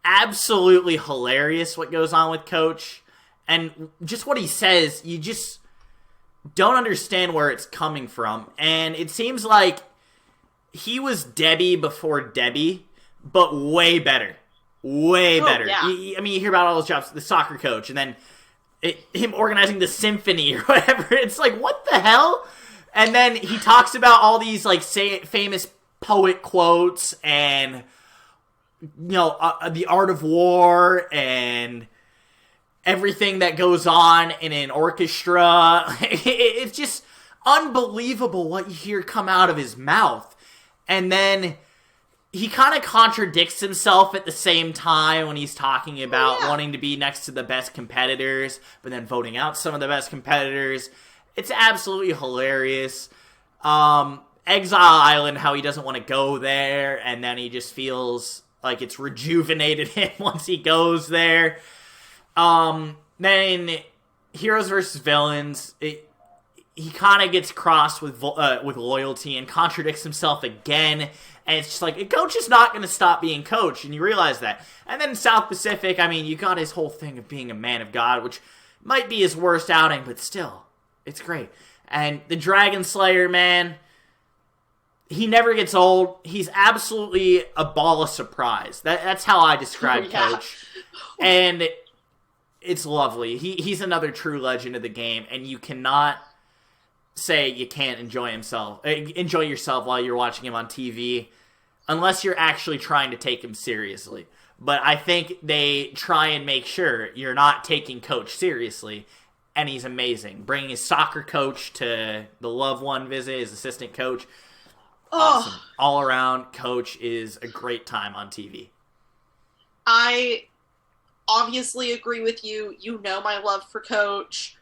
absolutely hilarious what goes on with Coach. And just what he says, you just don't understand where it's coming from. And it seems like he was Debbie before Debbie, but way better. Way better. Yeah. I mean, you hear about all those jobs, the soccer coach, and then him organizing the symphony or whatever. It's like, what the hell? And then he talks about all these like famous poet quotes and, you know, the art of war and everything that goes on in an orchestra. It's just unbelievable what you hear come out of his mouth. And then he kind of contradicts himself at the same time when he's talking about wanting to be next to the best competitors, but then voting out some of the best competitors. It's absolutely hilarious. Exile Island, how he doesn't want to go there, and then he just feels like it's rejuvenated him once he goes there. Then Heroes vs. Villains, he kind of gets crossed with loyalty and contradicts himself again. And it's just like, Coach is not going to stop being Coach, and you realize that. And then South Pacific, I mean, you got his whole thing of being a man of God, which might be his worst outing, but still, it's great. And the Dragon Slayer, man, he never gets old. He's absolutely a ball of surprise. That's how I describe Coach. And it's lovely. He's another true legend of the game, and you cannot say you can't enjoy yourself while you're watching him on TV unless you're actually trying to take him seriously. But I think they try and make sure you're not taking Coach seriously, and he's amazing. Bringing his soccer coach to the loved one visit, his assistant coach. Awesome. All around, Coach is a great time on TV. I obviously agree with you. You know my love for Coach.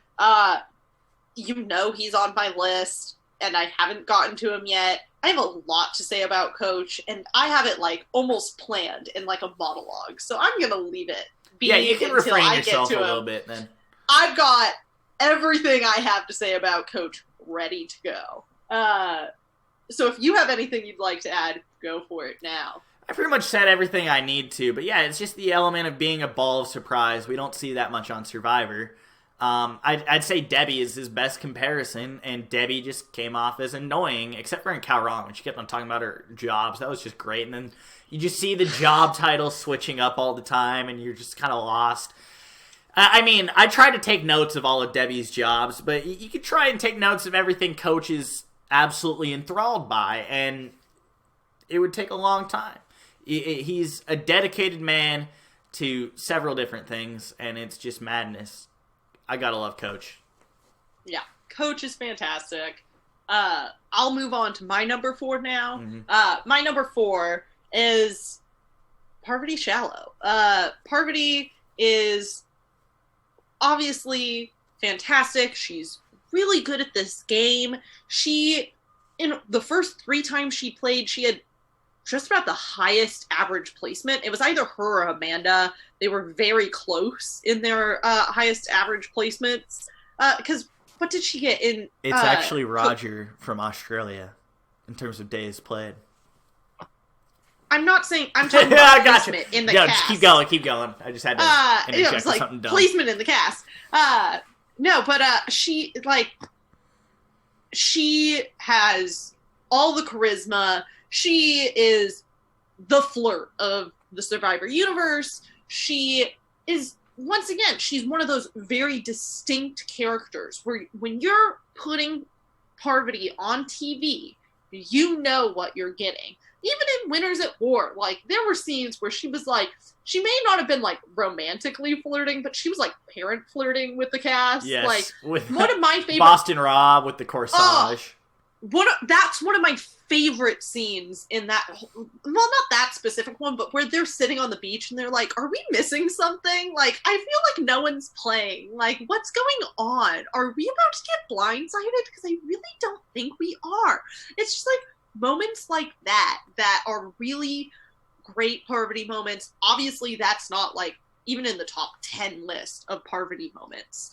You know he's on my list, and I haven't gotten to him yet. I have a lot to say about Coach, and I have it like almost planned in like a monologue. So I'm gonna leave it be. Yeah, you can refrain yourself a little little bit then. I've got everything I have to say about Coach ready to go. So if you have anything you'd like to add, go for it now. I pretty much said everything I need to, but yeah, it's just the element of being a ball of surprise. We don't see that much on Survivor. I'd say Debbie is his best comparison, and Debbie just came off as annoying, except for in Calron, when she kept on talking about her jobs. That was just great, and then you just see the job titles switching up all the time, and you're just kind of lost. I mean, I tried to take notes of all of Debbie's jobs, but you could try and take notes of everything Coach is absolutely enthralled by, and it would take a long time. He's a dedicated man to several different things, and it's just madness. I gotta love Coach. Yeah, Coach is fantastic. I'll move on to my number 4 now. Mm-hmm. My number 4 is Parvati Shallow. Parvati is obviously fantastic. She's really good at this game. In the first 3 times she played, she had just about the highest average placement. It was either her or Amanda. They were very close in their highest average placements. Because what did she get in? It's actually Roger from Australia in terms of days played. I'm not saying. I'm talking about gotcha. placement in the Yeah, cast. just keep going. I just had to interject it was like something dumb. placement in the cast. No, but she has all the charisma. She is the flirt of the Survivor universe. She is, once again, she's one of those very distinct characters where when you're putting Parvati on TV, you know what you're getting. Even in Winners at War, like, there were scenes where she was like, she may not have been like romantically flirting, but she was like parent flirting with the cast. Yes, like with one of my favorite Boston Rob with the corsage. That's one of my favorite scenes in that. Well, not that specific one, but where they're sitting on the beach and they're like, "Are we missing something? Like, I feel like no one's playing. Like, what's going on? Are we about to get blindsided? Because I really don't think we are." It's just like moments like that are really great Parvati moments. Obviously, that's not like even in the top 10 list of Parvati moments.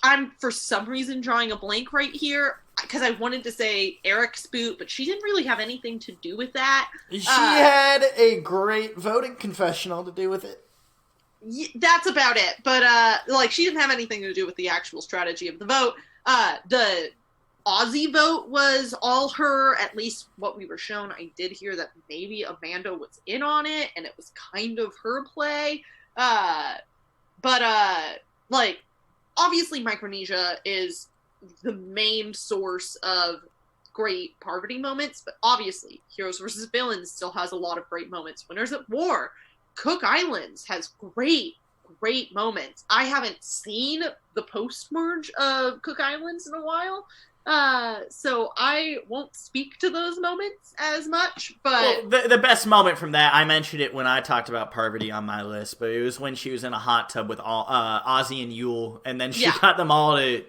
I'm for some reason drawing a blank right here because I wanted to say Eric's boot, but she didn't really have anything to do with that. She had a great voting confessional to do with it. That's about it. But like she didn't have anything to do with the actual strategy of the vote. The Aussie vote was all her, at least what we were shown. I did hear that maybe Amanda was in on it, and it was kind of her play. Like, obviously Micronesia is the main source of great Parvati moments, but obviously Heroes vs. Villains still has a lot of great moments. Winners at War, Cook Islands has great moments. I haven't seen the post-merge of Cook Islands in a while, so I won't speak to those moments as much, but... Well, the best moment from that, I mentioned it when I talked about Parvati on my list, but it was when she was in a hot tub with Ozzy and Yule, and then she got them all to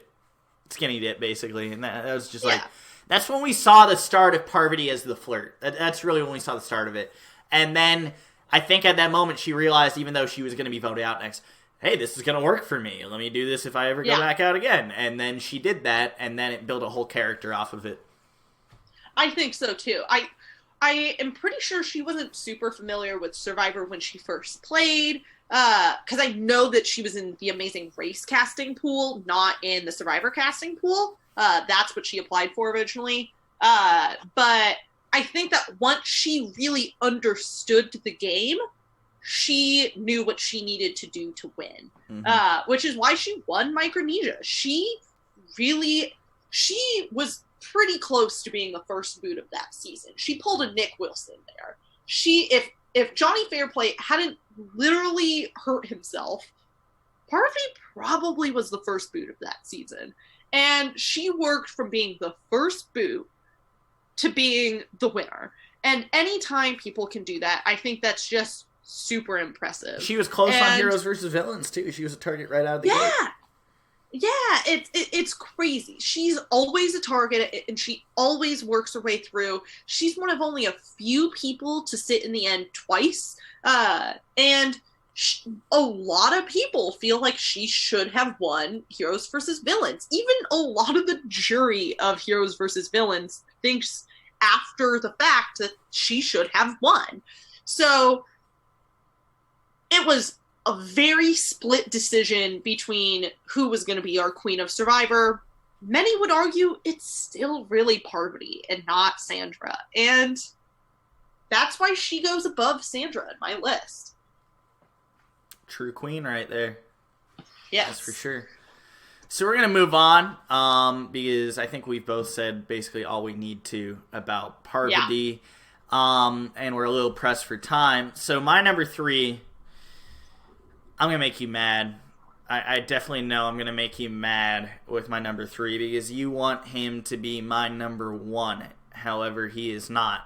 skinny dip, basically, and that was just like... That's when we saw the start of Parvati as the flirt. That's really when we saw the start of it. And then, I think at that moment, she realized, even though she was going to be voted out next, hey, this is going to work for me. Let me do this if I ever go back out again. And then she did that, and then it built a whole character off of it. I think so, too. I am pretty sure she wasn't super familiar with Survivor when she first played, because I know that she was in the Amazing Race casting pool, not in the Survivor casting pool. That's what she applied for originally. But I think that once she really understood the game, she knew what she needed to do to win, which is why she won Micronesia. She was pretty close to being the first boot of that season. She pulled a Nick Wilson there. If Johnny Fairplay hadn't literally hurt himself, Parvati probably was the first boot of that season. And she worked from being the first boot to being the winner. And anytime people can do that, I think that's just super impressive. She was close on Heroes vs. Villains, too. She was a target right out of the gate. Yeah, it's crazy. She's always a target, and she always works her way through. She's one of only a few people to sit in the end twice. And a lot of people feel like she should have won Heroes vs. Villains. Even a lot of the jury of Heroes vs. Villains thinks after the fact that she should have won. So it was a very split decision between who was going to be our Queen of Survivor. Many would argue it's still really Parvati and not Sandra. And that's why she goes above Sandra in my list. True queen right there. Yes. That's for sure. So we're going to move on because I think we've both said basically all we need to about Parvati. And we're a little pressed for time. So my number 3, I'm going to make you mad. I definitely know I'm going to make you mad with my number 3 because you want him to be my number 1. However, he is not.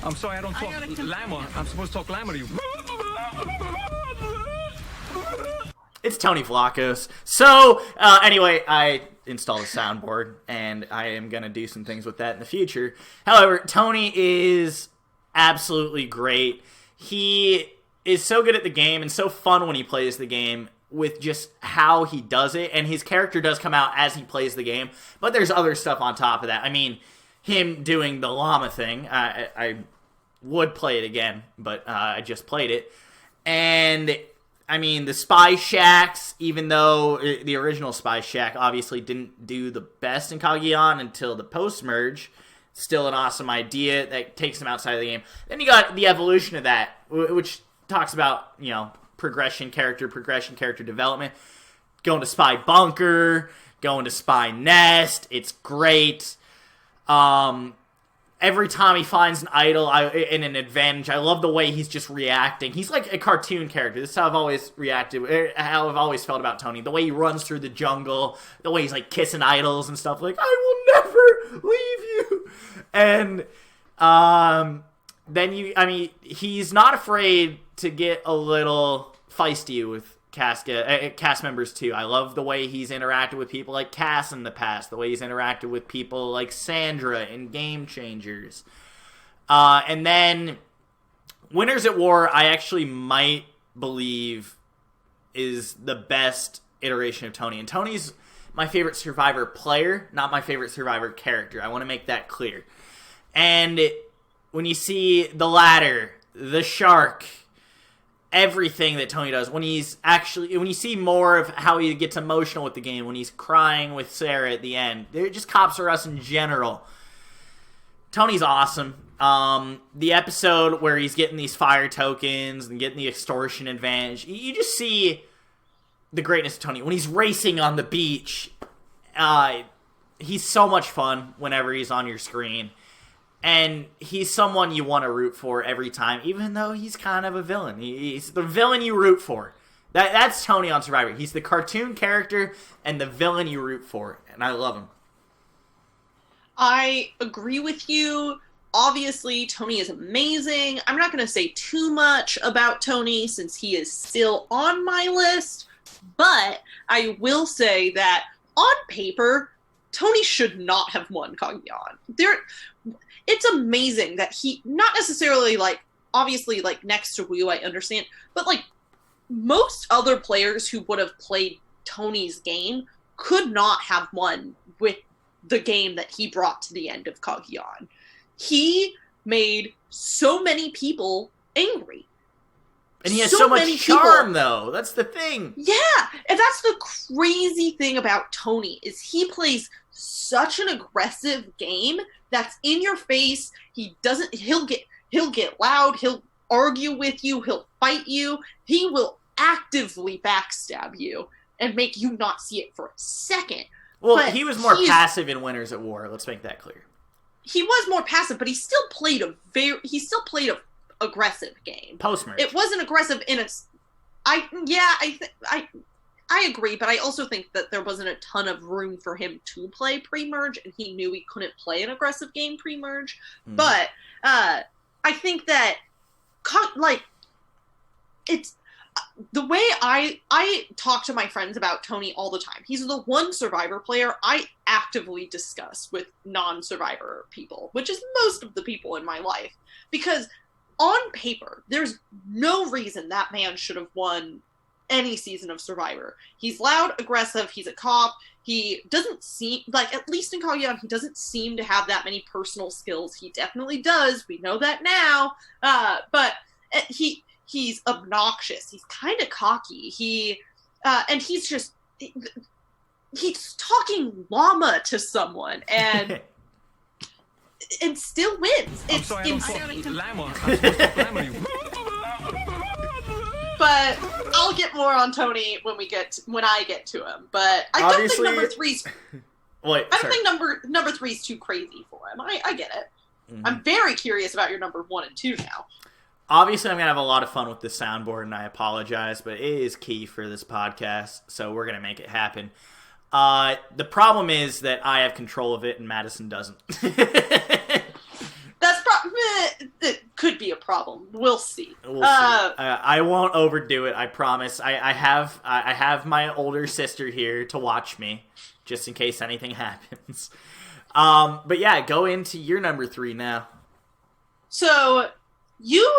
I'm sorry, I don't talk Lama. I'm supposed to talk Lama to you. It's Tony Vlachos. So, anyway, I installed a soundboard, and I am going to do some things with that in the future. However, Tony is absolutely great. He is so good at the game and so fun when he plays the game with just how he does it, and his character does come out as he plays the game, but there's other stuff on top of that. I mean, him doing the llama thing, I would play it again, but I just played it. And I mean, the Spy Shacks, even though the original Spy Shack obviously didn't do the best in Cagayan until the post-merge, still an awesome idea that takes him outside of the game. Then you got the evolution of that, which talks about, you know, progression, character development. Going to Spy Bunker, going to Spy Nest, it's great. Every time he finds an idol in an advantage, I love the way he's just reacting. He's like a cartoon character. This is how I've always reacted, how I've always felt about Tony. The way he runs through the jungle, the way he's like kissing idols and stuff, like, I will never leave you. And then he's not afraid to get a little feisty with cast members too. I love the way he's interacted with people like Cass in the past, the way he's interacted with people like Sandra in Game Changers. And then Winners at War, I actually might believe is the best iteration of Tony. And Tony's my favorite Survivor player, not my favorite Survivor character. I want to make that clear. And when you see the ladder, the shark, everything that Tony does, when you see more of how he gets emotional with the game, when he's crying with Sarah at the end, they're just Cops for Us in general. Tony's awesome. The episode where he's getting these fire tokens and getting the extortion advantage, you just see the greatness of Tony. When he's racing on the beach, he's so much fun whenever he's on your screen. And he's someone you want to root for every time, even though he's kind of a villain. He's the villain you root for. That's Tony on Survivor. He's the cartoon character and the villain you root for. And I love him. I agree with you. Obviously, Tony is amazing. I'm not going to say too much about Tony since he is still on my list. But I will say that on paper, Tony should not have won Cagayan. It's amazing that he, not necessarily obviously next to Wu, I understand, but most other players who would have played Tony's game could not have won with the game that he brought to the end of Cagayan. He made so many people angry. And he has so much charm, though. That's the thing. Yeah, and that's the crazy thing about Tony, is he plays such an aggressive game that's in your face. He'll get loud, he'll argue with you, he'll fight you, he will actively backstab you and make you not see it for a second. Well, he was more passive in Winners at War, let's make that clear. He was more passive, but he still played a aggressive game. Post-merge. It wasn't aggressive in a... I agree, but I also think that there wasn't a ton of room for him to play pre-merge, and he knew he couldn't play an aggressive game pre-merge. But I think that, it's... The way I talk to my friends about Tony all the time, he's the one Survivor player I actively discuss with non-Survivor people, which is most of the people in my life. Because on paper, there's no reason that man should have won any season of Survivor. He's loud, aggressive, he's a cop, he doesn't seem, at least in Cagayan, he doesn't seem to have that many personal skills. He definitely does, we know that now, but he's obnoxious, he's kind of cocky, and he's talking llama to someone, and... and still wins. It's insane. But I'll get more on Tony when I get to him. But I don't think number three's. I don't think number three's too crazy for him. I get it. Mm-hmm. I'm very curious about your number 1 and 2 now. Obviously, I'm gonna have a lot of fun with the soundboard, and I apologize, but it is key for this podcast, so we're gonna make it happen. The problem is that I have control of it and Madison doesn't. It could be a problem. We'll see. We'll see. I won't overdo it. I promise. I have my older sister here to watch me, just in case anything happens. But yeah, go into your number 3 now. So you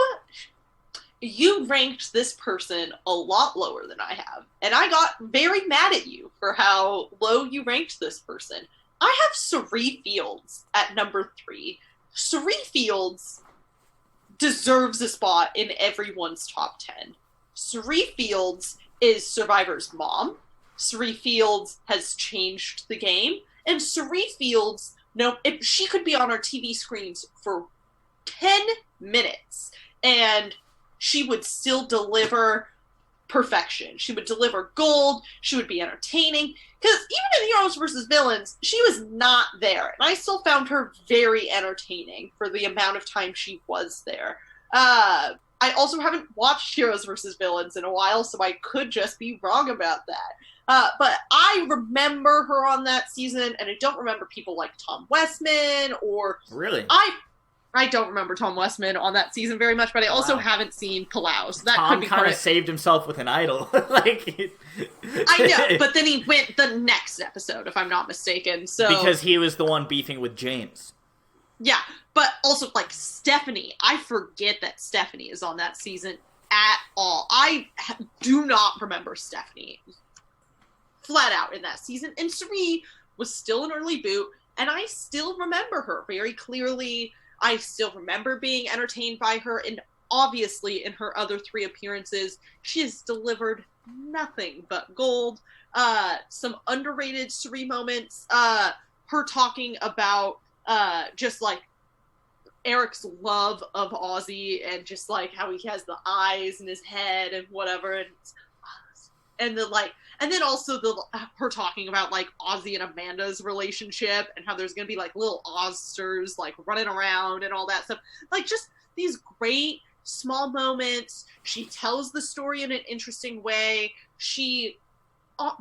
ranked this person a lot lower than I have, and I got very mad at you for how low you ranked this person. I have Sari Fields at number 3. Sari Fields deserves a spot in everyone's top 10. Sari Fields is Survivor's mom. Sari Fields has changed the game, and Sari Fields, she could be on our TV screens for 10 minutes, and she would still deliver perfection. She would deliver gold. She would be entertaining. Because even in Heroes vs. Villains, she was not there. And I still found her very entertaining for the amount of time she was there. I also haven't watched Heroes vs. Villains in a while, so I could just be wrong about that. But I remember her on that season, and I don't remember people like Tom Westman or... Really? I don't remember Tom Westman on that season very much, but I also haven't seen Palau, so that Tom could be kind of saved himself with an idol. I know, but then he went the next episode, if I'm not mistaken. So because he was the one beefing with James. Yeah, but also, like, Stephanie. I forget that Stephanie is on that season at all. I do not remember Stephanie flat out in that season. And Suri was still an early boot, and I still remember her very clearly. I still remember being entertained by her, and obviously in her other 3 appearances, she has delivered nothing but gold. Some underrated Suri moments. Her talking about just, like, Eric's love of Ozzy and just, like, how he has the eyes in his head and whatever. And then also her talking about, like, Ozzy and Amanda's relationship and how there's going to be, like, little Ozsters, like, running around and all that stuff. Like, just these great small moments. She tells the story in an interesting way. She,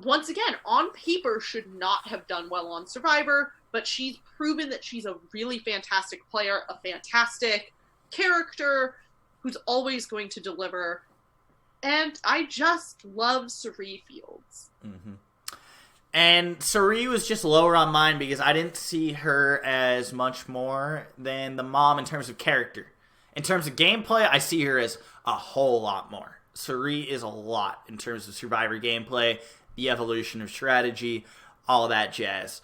once again, on paper, should not have done well on Survivor, but she's proven that she's a really fantastic player, a fantastic character who's always going to deliver. And I just love Suri Fields. Mm-hmm. And Suri was just lower on mine because I didn't see her as much more than the mom in terms of character. In terms of gameplay, I see her as a whole lot more. Suri is a lot in terms of Survivor gameplay, the evolution of strategy, all that jazz.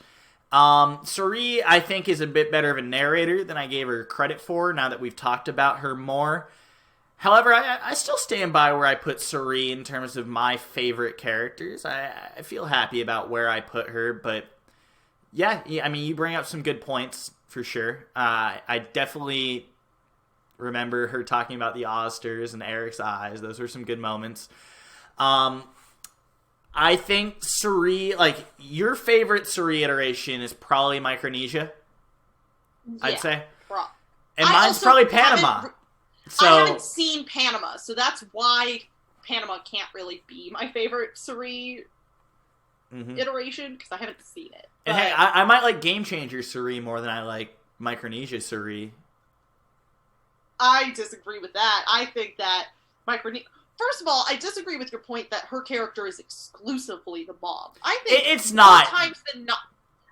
Suri, I think, is a bit better of a narrator than I gave her credit for now that we've talked about her more. However, I still stand by where I put Suri in terms of my favorite characters. I feel happy about where I put her, but yeah, I mean, you bring up some good points for sure. I definitely remember her talking about the Ozsters and Eric's eyes. Those were some good moments. I think Suri, like, your favorite Suri iteration is probably Micronesia, I'd say. And mine's probably Panama. I haven't seen Panama, so that's why Panama can't really be my favorite Suri iteration, because I haven't seen it. And hey, I might like Game Changer Suri more than I like Micronesia Suri. I disagree with that. I think that Micronesia... First of all, I disagree with your point that her character is exclusively the mom. I think it's not. Times than not.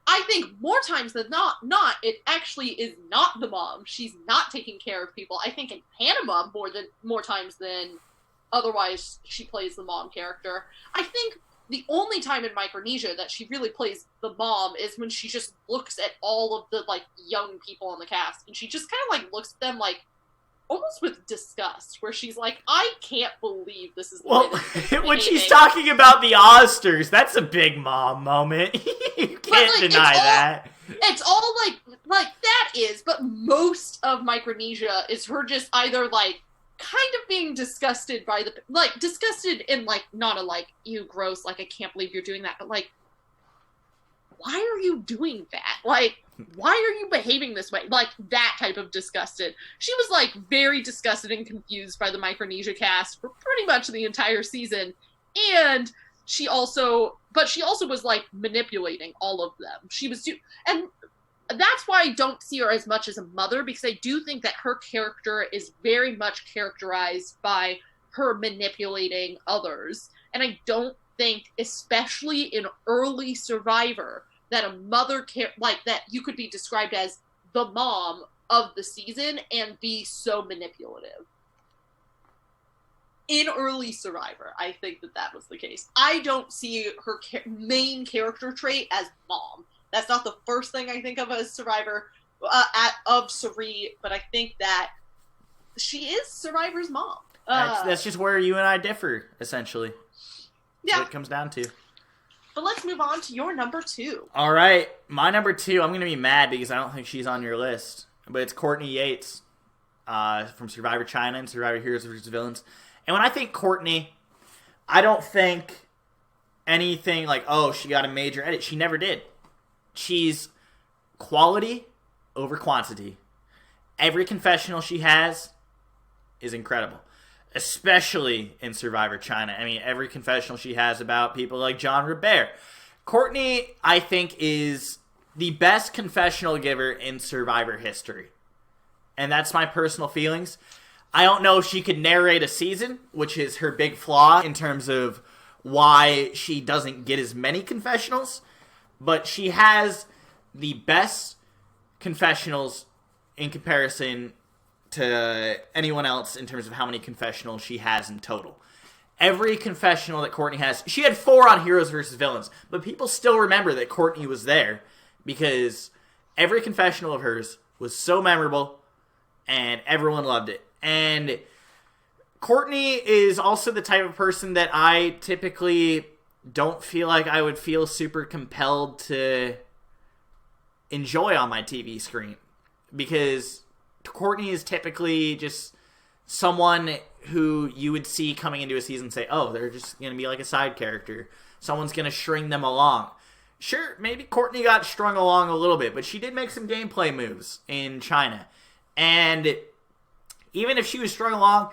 I think more times than not, it actually is not the mom. She's not taking care of people. I think in Panama more times than otherwise she plays the mom character. I think the only time in Micronesia that she really plays the mom is when she just looks at all of the, like, young people on the cast, and she just kind of, like, looks at them, like, almost with disgust, where she's like, I can't believe this is the way this is when she's talking about the Ozsters, that's a big mom moment. You can't deny that. It's all like that is, but most of Micronesia is her just either, like, kind of being disgusted by the, like, disgusted in, like, not a, like, ew, gross, like, I can't believe you're doing that, but, like, why are you doing that? Like, why are you behaving this way? Like, that type of disgusted. She was, like, very disgusted and confused by the Micronesia cast for pretty much the entire season. And she also was, like, manipulating all of them. And that's why I don't see her as much as a mother, because I do think that her character is very much characterized by her manipulating others. And I don't think, especially in early Survivor, that a mother that you could be described as the mom of the season and be so manipulative. In early Survivor, I think that was the case. I don't see her main character trait as mom. That's not the first thing I think of as Survivor, of Suri, but I think that she is Survivor's mom. That's just where you and I differ, essentially. Yeah. That's what it comes down to. But let's move on to your number 2. All right. My number 2, I'm going to be mad because I don't think she's on your list. But it's Courtney Yates from Survivor China and Survivor Heroes vs. Villains. And when I think Courtney, I don't think anything like, oh, she got a major edit. She never did. She's quality over quantity. Every confessional she has is incredible. Especially in Survivor China. I mean, every confessional she has about people like John Robert. Courtney, I think, is the best confessional giver in Survivor history. And that's my personal feelings. I don't know if she could narrate a season, which is her big flaw in terms of why she doesn't get as many confessionals. But she has the best confessionals in comparison to anyone else in terms of how many confessionals she has in total. Every confessional that Courtney has, she had 4 on Heroes vs. Villains, but people still remember that Courtney was there because every confessional of hers was so memorable and everyone loved it. And Courtney is also the type of person that I typically don't feel like I would feel super compelled to enjoy on my TV screen, because Courtney is typically just someone who you would see coming into a season say, oh, they're just going to be like a side character. Someone's going to string them along. Sure, maybe Courtney got strung along a little bit, but she did make some gameplay moves in China. And even if she was strung along,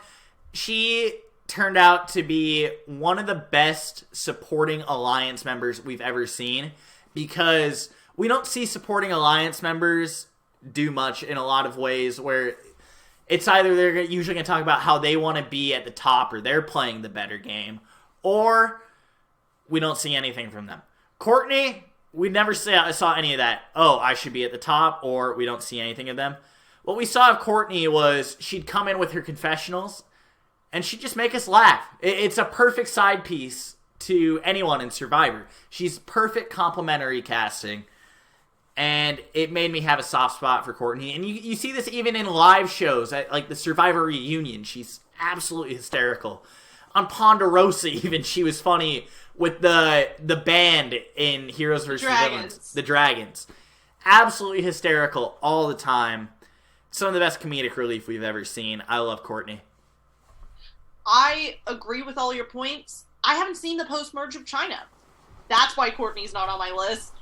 she turned out to be one of the best supporting alliance members we've ever seen, because we don't see supporting alliance members do much in a lot of ways, where it's either they're usually going to talk about how they want to be at the top or they're playing the better game, or we don't see anything from them. Courtney, we never saw any of that. Oh, I should be at the top, or we don't see anything of them. What we saw of Courtney was she'd come in with her confessionals and she'd just make us laugh. It's a perfect side piece to anyone in Survivor. She's perfect complementary casting. And it made me have a soft spot for Courtney. And you see this even in live shows, like the Survivor reunion. She's absolutely hysterical. On Ponderosa, even, she was funny with the band in Heroes vs. Villains. The Dragons. Absolutely hysterical all the time. Some of the best comedic relief we've ever seen. I love Courtney. I agree with all your points. I haven't seen the post-merge of China. That's why Courtney's not on my list.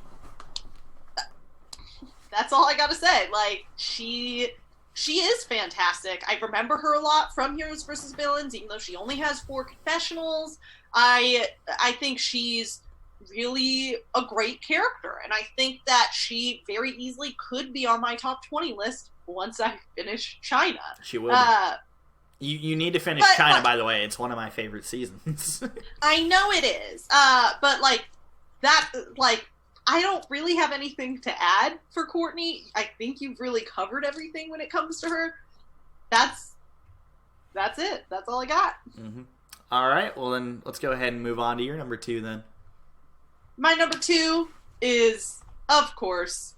That's all I gotta say. Like, she is fantastic. I remember her a lot from Heroes vs. Villains, even though she only has 4 confessionals. I think she's really a great character, and I think that she very easily could be on my top 20 list once I finish China. She would. You need to finish China, by the way. It's one of my favorite seasons. I know it is. But, I don't really have anything to add for Courtney. I think you've really covered everything when it comes to her. That's it. That's all I got. Mm-hmm. All right. Well, then let's go ahead and move on to your number 2 then. My number 2 is, of course,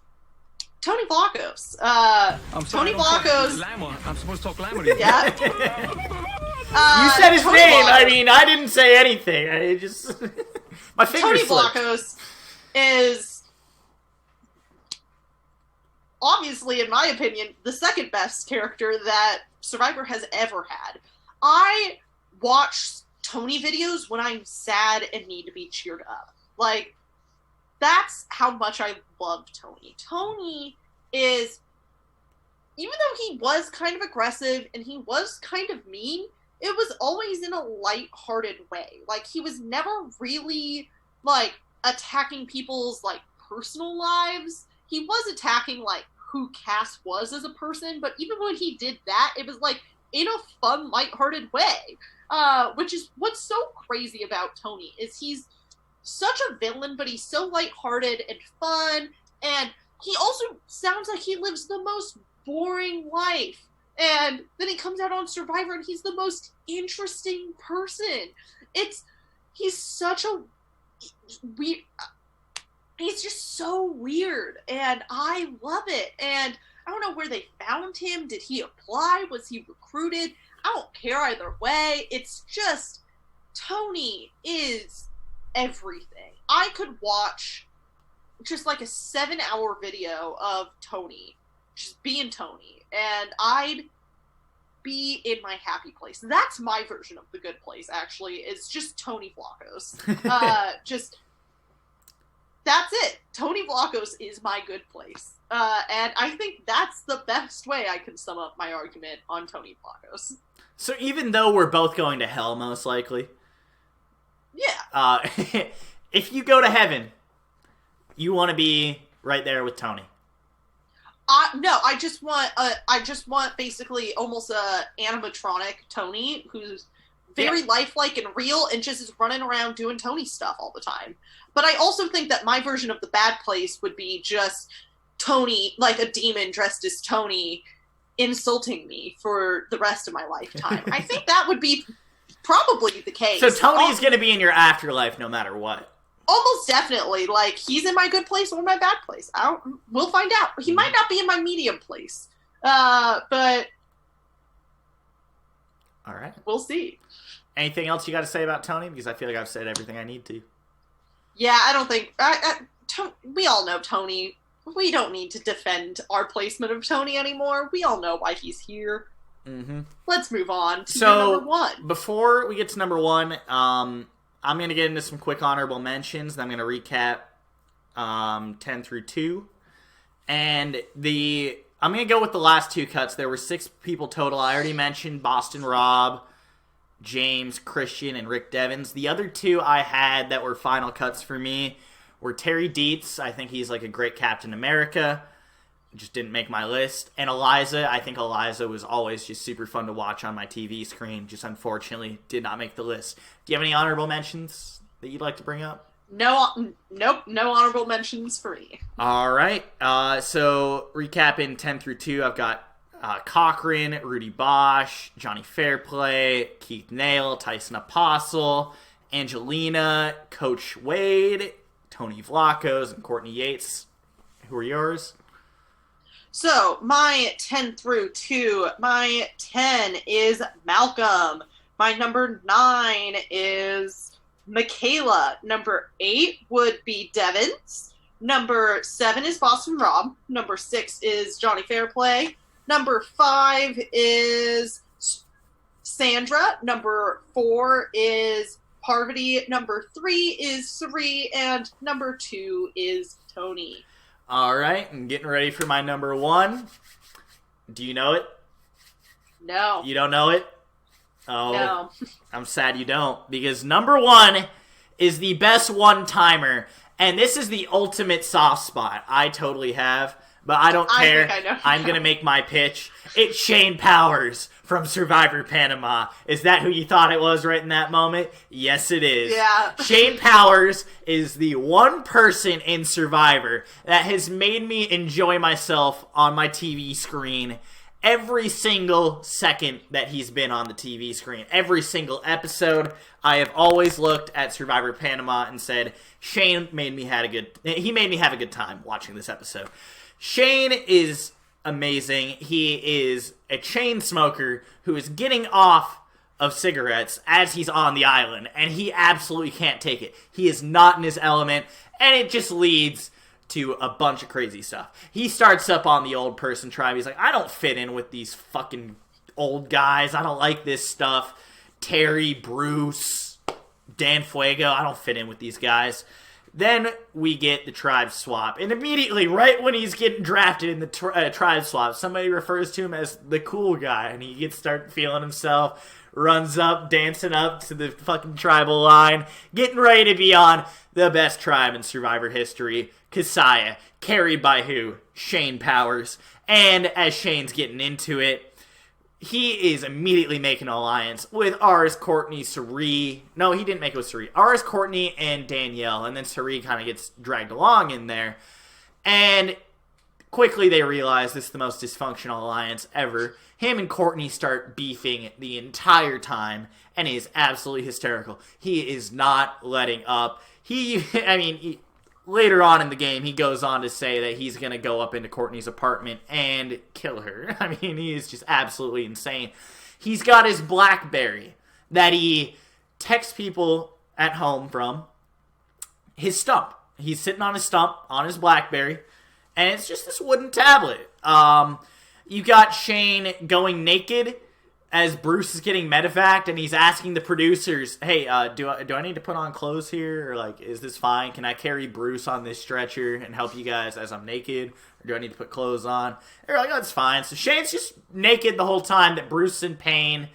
Tony Vlachos. Tony Vlachos. I'm supposed to talk Lamar. Yeah. You said his name. I mean, I didn't say anything. I just my fingers slipped. Tony Vlachos is obviously, in my opinion, the second best character that Survivor has ever had. I watch Tony videos when I'm sad and need to be cheered up. Like, that's how much I love Tony. Tony is, even though he was kind of aggressive and he was kind of mean, it was always in a light-hearted way. Like, he was never really, attacking people's, personal lives. He was attacking, who Cass was as a person, but even when he did that, it was, in a fun, lighthearted way. Which is what's so crazy about Tony, is he's such a villain, but he's so lighthearted and fun, and he also sounds like he lives the most boring life. And then he comes out on Survivor, and he's the most interesting person. He's such a weird... He's just so weird, and I love it. And I don't know where they found him. Did he apply? Was he recruited? I don't care either way. It's just, Tony is everything. I could watch just a 7-hour video of Tony, just being Tony, and I'd be in my happy place. That's my version of the good place, actually. It's just Tony Vlachos. That's it. Tony Vlachos is my good place. And I think that's the best way I can sum up my argument on Tony Vlachos. So even though we're both going to hell, most likely. Yeah. If you go to heaven, you want to be right there with Tony. No, I just want basically almost a animatronic Tony who's very lifelike and real and just is running around doing Tony stuff all the time. But I also think that my version of the bad place would be just Tony, like a demon dressed as Tony, insulting me for the rest of my lifetime. I think that would be probably the case. So Tony's going to be in your afterlife no matter what. Almost definitely. Like, he's in my good place or my bad place. We'll find out. He might not be in my medium place. But... All right. We'll see. Anything else you got to say about Tony? Because I feel like I've said everything I need to. Yeah, I don't think... we all know Tony. We don't need to defend our placement of Tony anymore. We all know why he's here. Mm-hmm. Let's move on to number one. Before we get to number one, I'm going to get into some quick honorable mentions. Then I'm going to recap 10 through 2. And I'm going to go with the last two cuts. There were 6 people total. I already mentioned Boston Rob, James, Christian, and Rick Devens. The other 2 I had that were final cuts for me were Terry Dietz. I think he's like a great Captain America. Just didn't make my list. And Eliza. I think Eliza was always just super fun to watch on my TV screen. Just unfortunately did not make the list. Do you have any honorable mentions that you'd like to bring up? Nope, no honorable mentions for me. All right. So recapping 10 through 2, I've got Cochran, Rudy Bosch, Johnny Fairplay, Keith Nail, Tyson Apostle, Angelina, Coach Wade, Tony Vlachos, and Courtney Yates. Who are yours? So, my 10 through 2, my 10 is Malcolm. My number 9 is Michaela. Number 8 would be Devens. Number 7 is Boston Rob. Number 6 is Johnny Fairplay. Number 5 is Sandra. Number 4 is Parvati. Number 3 is Sari. And number 2 is Tony. All right, I'm getting ready for my number 1. Do you know it? No. You don't know it? Oh, no. I'm sad you don't, because number 1 is the best one-timer, and this is the ultimate soft spot I totally have, but I don't care. I think I know. I'm going to make my pitch. It's Shane Powers from Survivor Panama. Is that who you thought it was right in that moment? Yes, it is. Yeah. Shane Powers is the one person in Survivor that has made me enjoy myself on my TV screen every single second that he's been on the TV screen. Every single episode, I have always looked at Survivor Panama and said, Shane made me have a good time watching this episode. Shane is amazing. He is a chain smoker who is getting off of cigarettes as he's on the island, and he absolutely can't take it. He is not in his element, and it just leads to a bunch of crazy stuff. He starts up on the old person tribe. He's like, I don't fit in with these fucking old guys. I don't like this stuff. Terry, Bruce, Dan Fuego, I don't fit in with these guys. Then we get the tribe swap. And immediately, right when he's getting drafted in the tribe swap, somebody refers to him as the cool guy. And he gets start feeling himself, runs up, dancing up to the fucking tribal line, getting ready to be on the best tribe in Survivor history, Kasaya, carried by who? Shane Powers. And as Shane's getting into it, he is immediately making an alliance with Ars, Courtney, Sari. No, he didn't make it with Sari. Ars, Courtney, and Danielle. And then Sari kind of gets dragged along in there. And quickly they realize this is the most dysfunctional alliance ever. Him and Courtney start beefing the entire time. And he is absolutely hysterical. He is not letting up. Later on in the game, he goes on to say that he's going to go up into Courtney's apartment and kill her. I mean, he is just absolutely insane. He's got his BlackBerry that he texts people at home from. His stump. He's sitting on his stump on his BlackBerry, and it's just this wooden tablet. You got Shane going naked as Bruce is getting medevaced, and he's asking the producers, hey, do I need to put on clothes here? Or, like, is this fine? Can I carry Bruce on this stretcher and help you guys as I'm naked? Or do I need to put clothes on? They're like, oh, that's fine. So Shane's just naked the whole time that Bruce is in pain,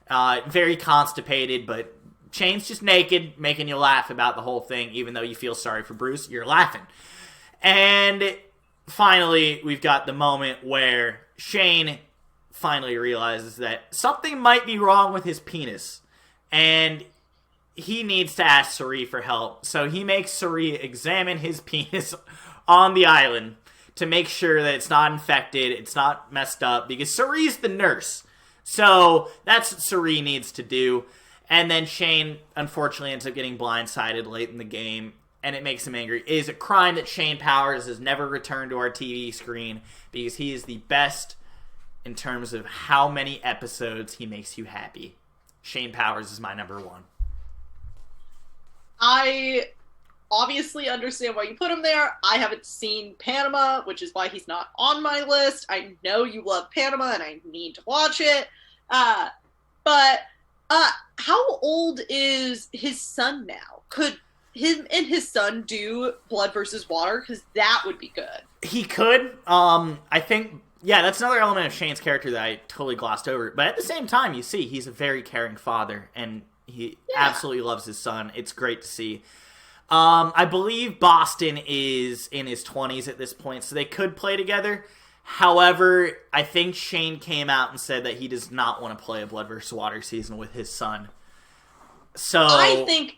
very constipated, but Shane's just naked, making you laugh about the whole thing, even though you feel sorry for Bruce. You're laughing. And finally, we've got the moment where Shane finally realizes that something might be wrong with his penis. And he needs to ask Suri for help. So he makes Suri examine his penis on the island to make sure that it's not infected, it's not messed up, because Suri's the nurse. So that's what Suri needs to do. And then Shane, unfortunately, ends up getting blindsided late in the game, and it makes him angry. It is a crime that Shane Powers has never returned to our TV screen, because he is the best in terms of how many episodes he makes you happy. Shane Powers is my number one. I obviously understand why you put him there. I haven't seen Panama, which is why he's not on my list. I know you love Panama, and I need to watch it. But how old is his son now? Could him and his son do Blood versus Water? Because that would be good. He could. I think, yeah, that's another element of Shane's character that I totally glossed over. But at the same time, you see, he's a very caring father, and he absolutely loves his son. It's great to see. I believe Boston is in his 20s at this point, so they could play together. However, I think Shane came out and said that he does not want to play a Blood vs. Water season with his son. So I think...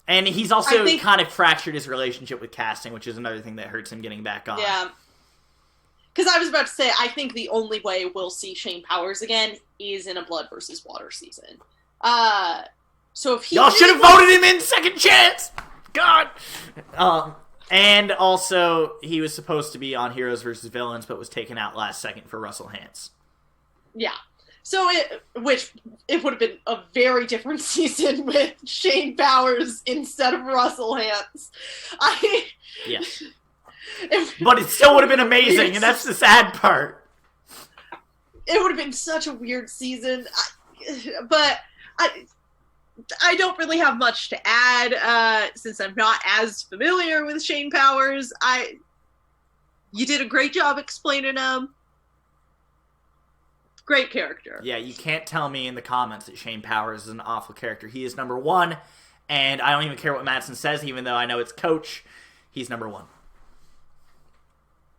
And he's also kind of fractured his relationship with casting, which is another thing that hurts him getting back on. Yeah. Because I was about to say, I think the only way we'll see Shane Powers again is in a Blood vs. Water season. So if he... Y'all should have voted him in second chance! God! And also, he was supposed to be on Heroes vs. Villains, but was taken out last second for Russell Hantz. Yeah. So it would have been a very different season with Shane Powers instead of Russell Hantz. Yes. But it still would have been amazing, and that's the sad part. It would have been such a weird season. But I don't really have much to add, since I'm not as familiar with Shane Powers. You did a great job explaining him. Great character. Yeah, you can't tell me in the comments that Shane Powers is an awful character. He is number one, and I don't even care what Madison says, even though I know it's Coach. He's number one.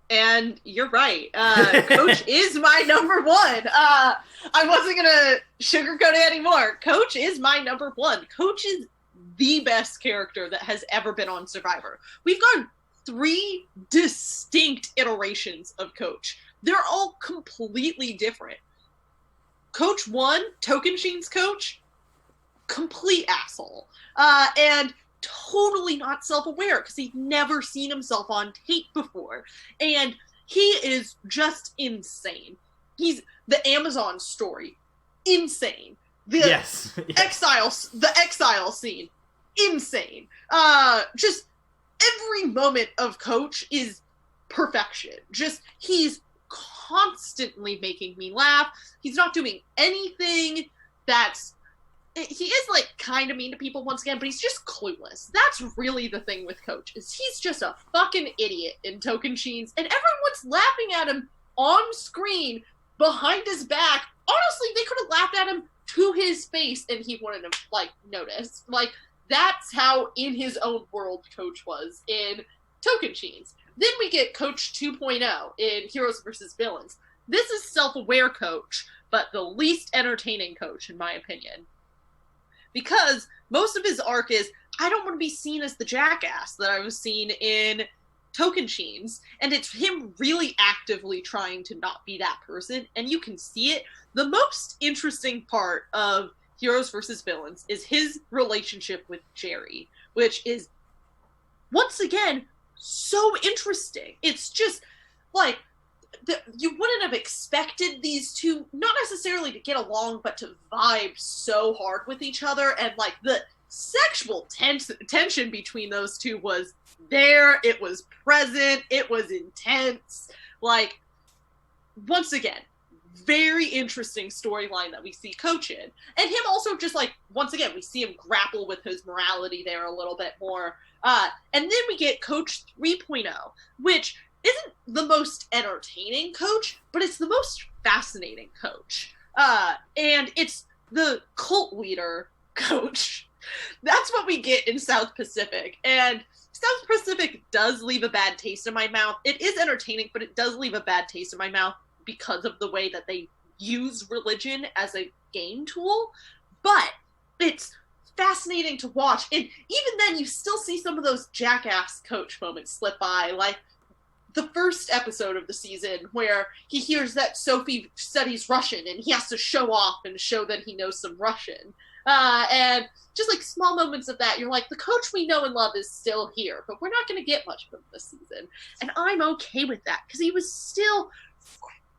And you're right. Coach is my number one. I wasn't going to sugarcoat it anymore. Coach is my number one. Coach is the best character that has ever been on Survivor. We've gone 3 distinct iterations of Coach. They're all completely different. Coach 1, Tocantins coach, complete asshole. And totally not self-aware because he'd never seen himself on tape before. And he is just insane. He's the Amazon story. Insane. The exile scene. Insane. Just every moment of Coach is perfection. Just, he's constantly making me laugh. He's not doing anything that's... He is, like, kind of mean to people once again, but he's just clueless. That's really the thing with Coach, is he's just a fucking idiot in Tocantins, and everyone's laughing at him on screen, behind his back. Honestly, they could have laughed at him to his face, and he wouldn't have, like, noticed. Like, that's how in his own world Coach was in Tocantins. Then we get Coach 2.0 in Heroes vs. Villains. This is self-aware Coach, but the least entertaining Coach, in my opinion. Because most of his arc is, I don't want to be seen as the jackass that I was seen in Tocantins. And it's him really actively trying to not be that person. And you can see it. The most interesting part of Heroes vs. Villains is his relationship with Jerry, which is, once again, so interesting. It's just, like, you wouldn't have expected these two, not necessarily to get along, but to vibe so hard with each other. And, like, the sexual tension between those two was there. It was present. It was intense. Like, once again, very interesting storyline that we see Coach in. And him also just, like, once again, we see him grapple with his morality there a little bit more. And then we get Coach 3.0, which isn't the most entertaining Coach, but it's the most fascinating Coach. And it's the cult leader Coach. That's what we get in South Pacific. And South Pacific does leave a bad taste in my mouth. It is entertaining, but it does leave a bad taste in my mouth because of the way that they use religion as a game tool. But it's fascinating to watch. And even then, you still see some of those jackass coach moments slip by, like the first episode of the season where he hears that Sophie studies Russian and he has to show off and show that he knows some Russian. And just like small moments of that, you're like, the coach we know and love is still here, but we're not going to get much from this season. And I'm okay with that because he was still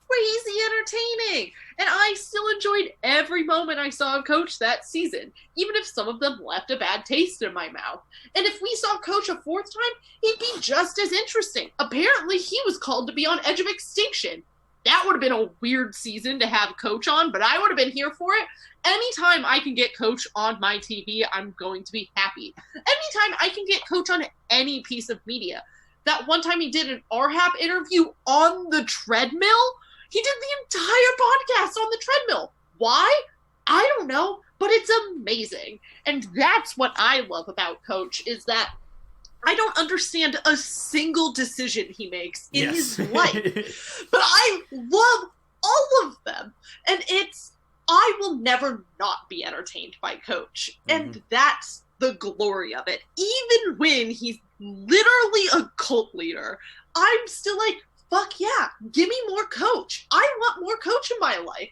crazy entertaining. And I still enjoyed every moment I saw of Coach that season, even if some of them left a bad taste in my mouth. And if we saw Coach a fourth time, he'd be just as interesting. Apparently, he was called to be on Edge of Extinction. That would have been a weird season to have Coach on, but I would have been here for it. Anytime I can get Coach on my TV, I'm going to be happy. Anytime I can get Coach on any piece of media. That one time he did an RHAP interview on the treadmill, he did the entire podcast on the treadmill. Why? I don't know, but it's amazing. And that's what I love about Coach, is that I don't understand a single decision he makes in his life. But I love all of them. And I will never not be entertained by Coach. And that's the glory of it. Even when he's literally a cult leader, I'm still like, fuck yeah, give me more Coach. I want more Coach in my life.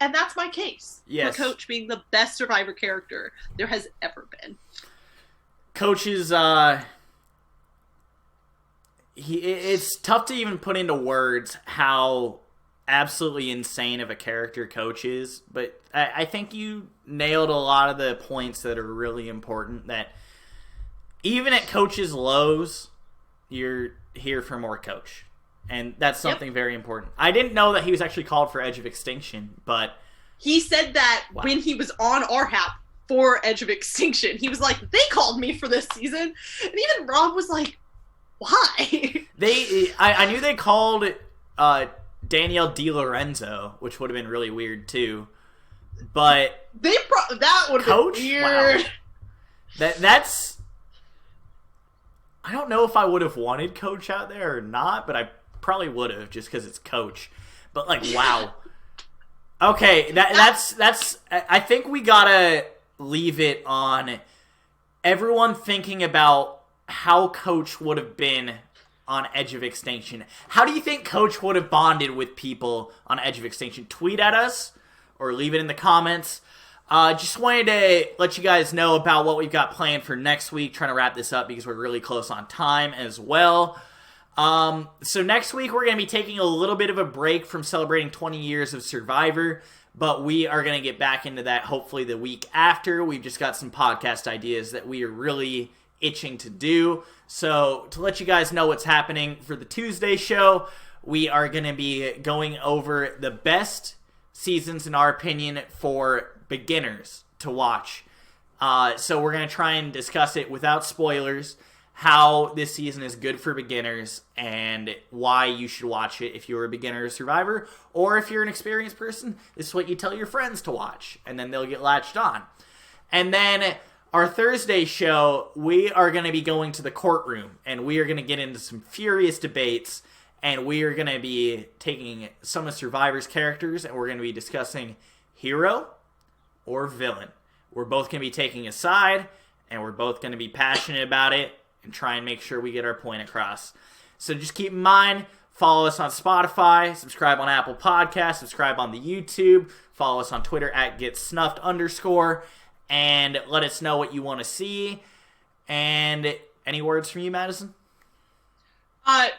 And that's my case. Yes. For Coach being the best Survivor character there has ever been. Coach is, it's tough to even put into words how absolutely insane of a character Coach is, but I think you nailed a lot of the points that are really important, that even at Coach's lows, you're here for more Coach. And that's something very important. I didn't know that he was actually called for Edge of Extinction, but he said that when he was on RHAP for Edge of Extinction. He was like, they called me for this season. And even Rob was like, why? I knew they called Danielle DiLorenzo, which would have been really weird too. But that would have been weird. Wow. That's I don't know if I would have wanted Coach out there or not, but I probably would have, just because it's Coach. But like, wow. Okay, that's. I think we gotta leave it on everyone thinking about how Coach would have been on Edge of Extinction. How do you think Coach would have bonded with people on Edge of Extinction? Tweet at us or leave it in the comments. Just wanted to let you guys know about what we've got planned for next week. Trying to wrap this up because we're really close on time as well. So next week we're going to be taking a little bit of a break from celebrating 20 years of Survivor, but we are going to get back into that hopefully the week after. We've just got some podcast ideas that we are really itching to do. So to let you guys know what's happening for the Tuesday show, we are going to be going over the best seasons, in our opinion, for beginners to watch. So we're going to try and discuss it without spoilers, how this season is good for beginners and why you should watch it if you're a beginner or Survivor, or if you're an experienced person, this is what you tell your friends to watch, and then they'll get latched on. And then our Thursday show, we are going to be going to the courtroom, and we are going to get into some furious debates, and we are going to be taking some of Survivor's characters, and we're going to be discussing hero or villain. We're both going to be taking a side, and we're both going to be passionate about it and try and make sure we get our point across. So just keep in mind, follow us on Spotify, subscribe on Apple Podcasts, subscribe on the YouTube, follow us on Twitter at @GetSnuffed_, and let us know what you want to see. And any words from you, Madison?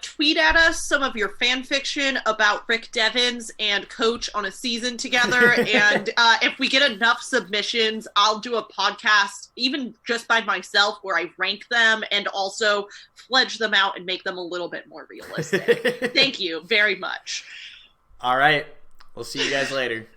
Tweet at us some of your fan fiction about Rick Devens and Coach on a season together. And if we get enough submissions, I'll do a podcast, even just by myself, where I rank them and also fledge them out and make them a little bit more realistic. Thank you very much. All right. We'll see you guys later.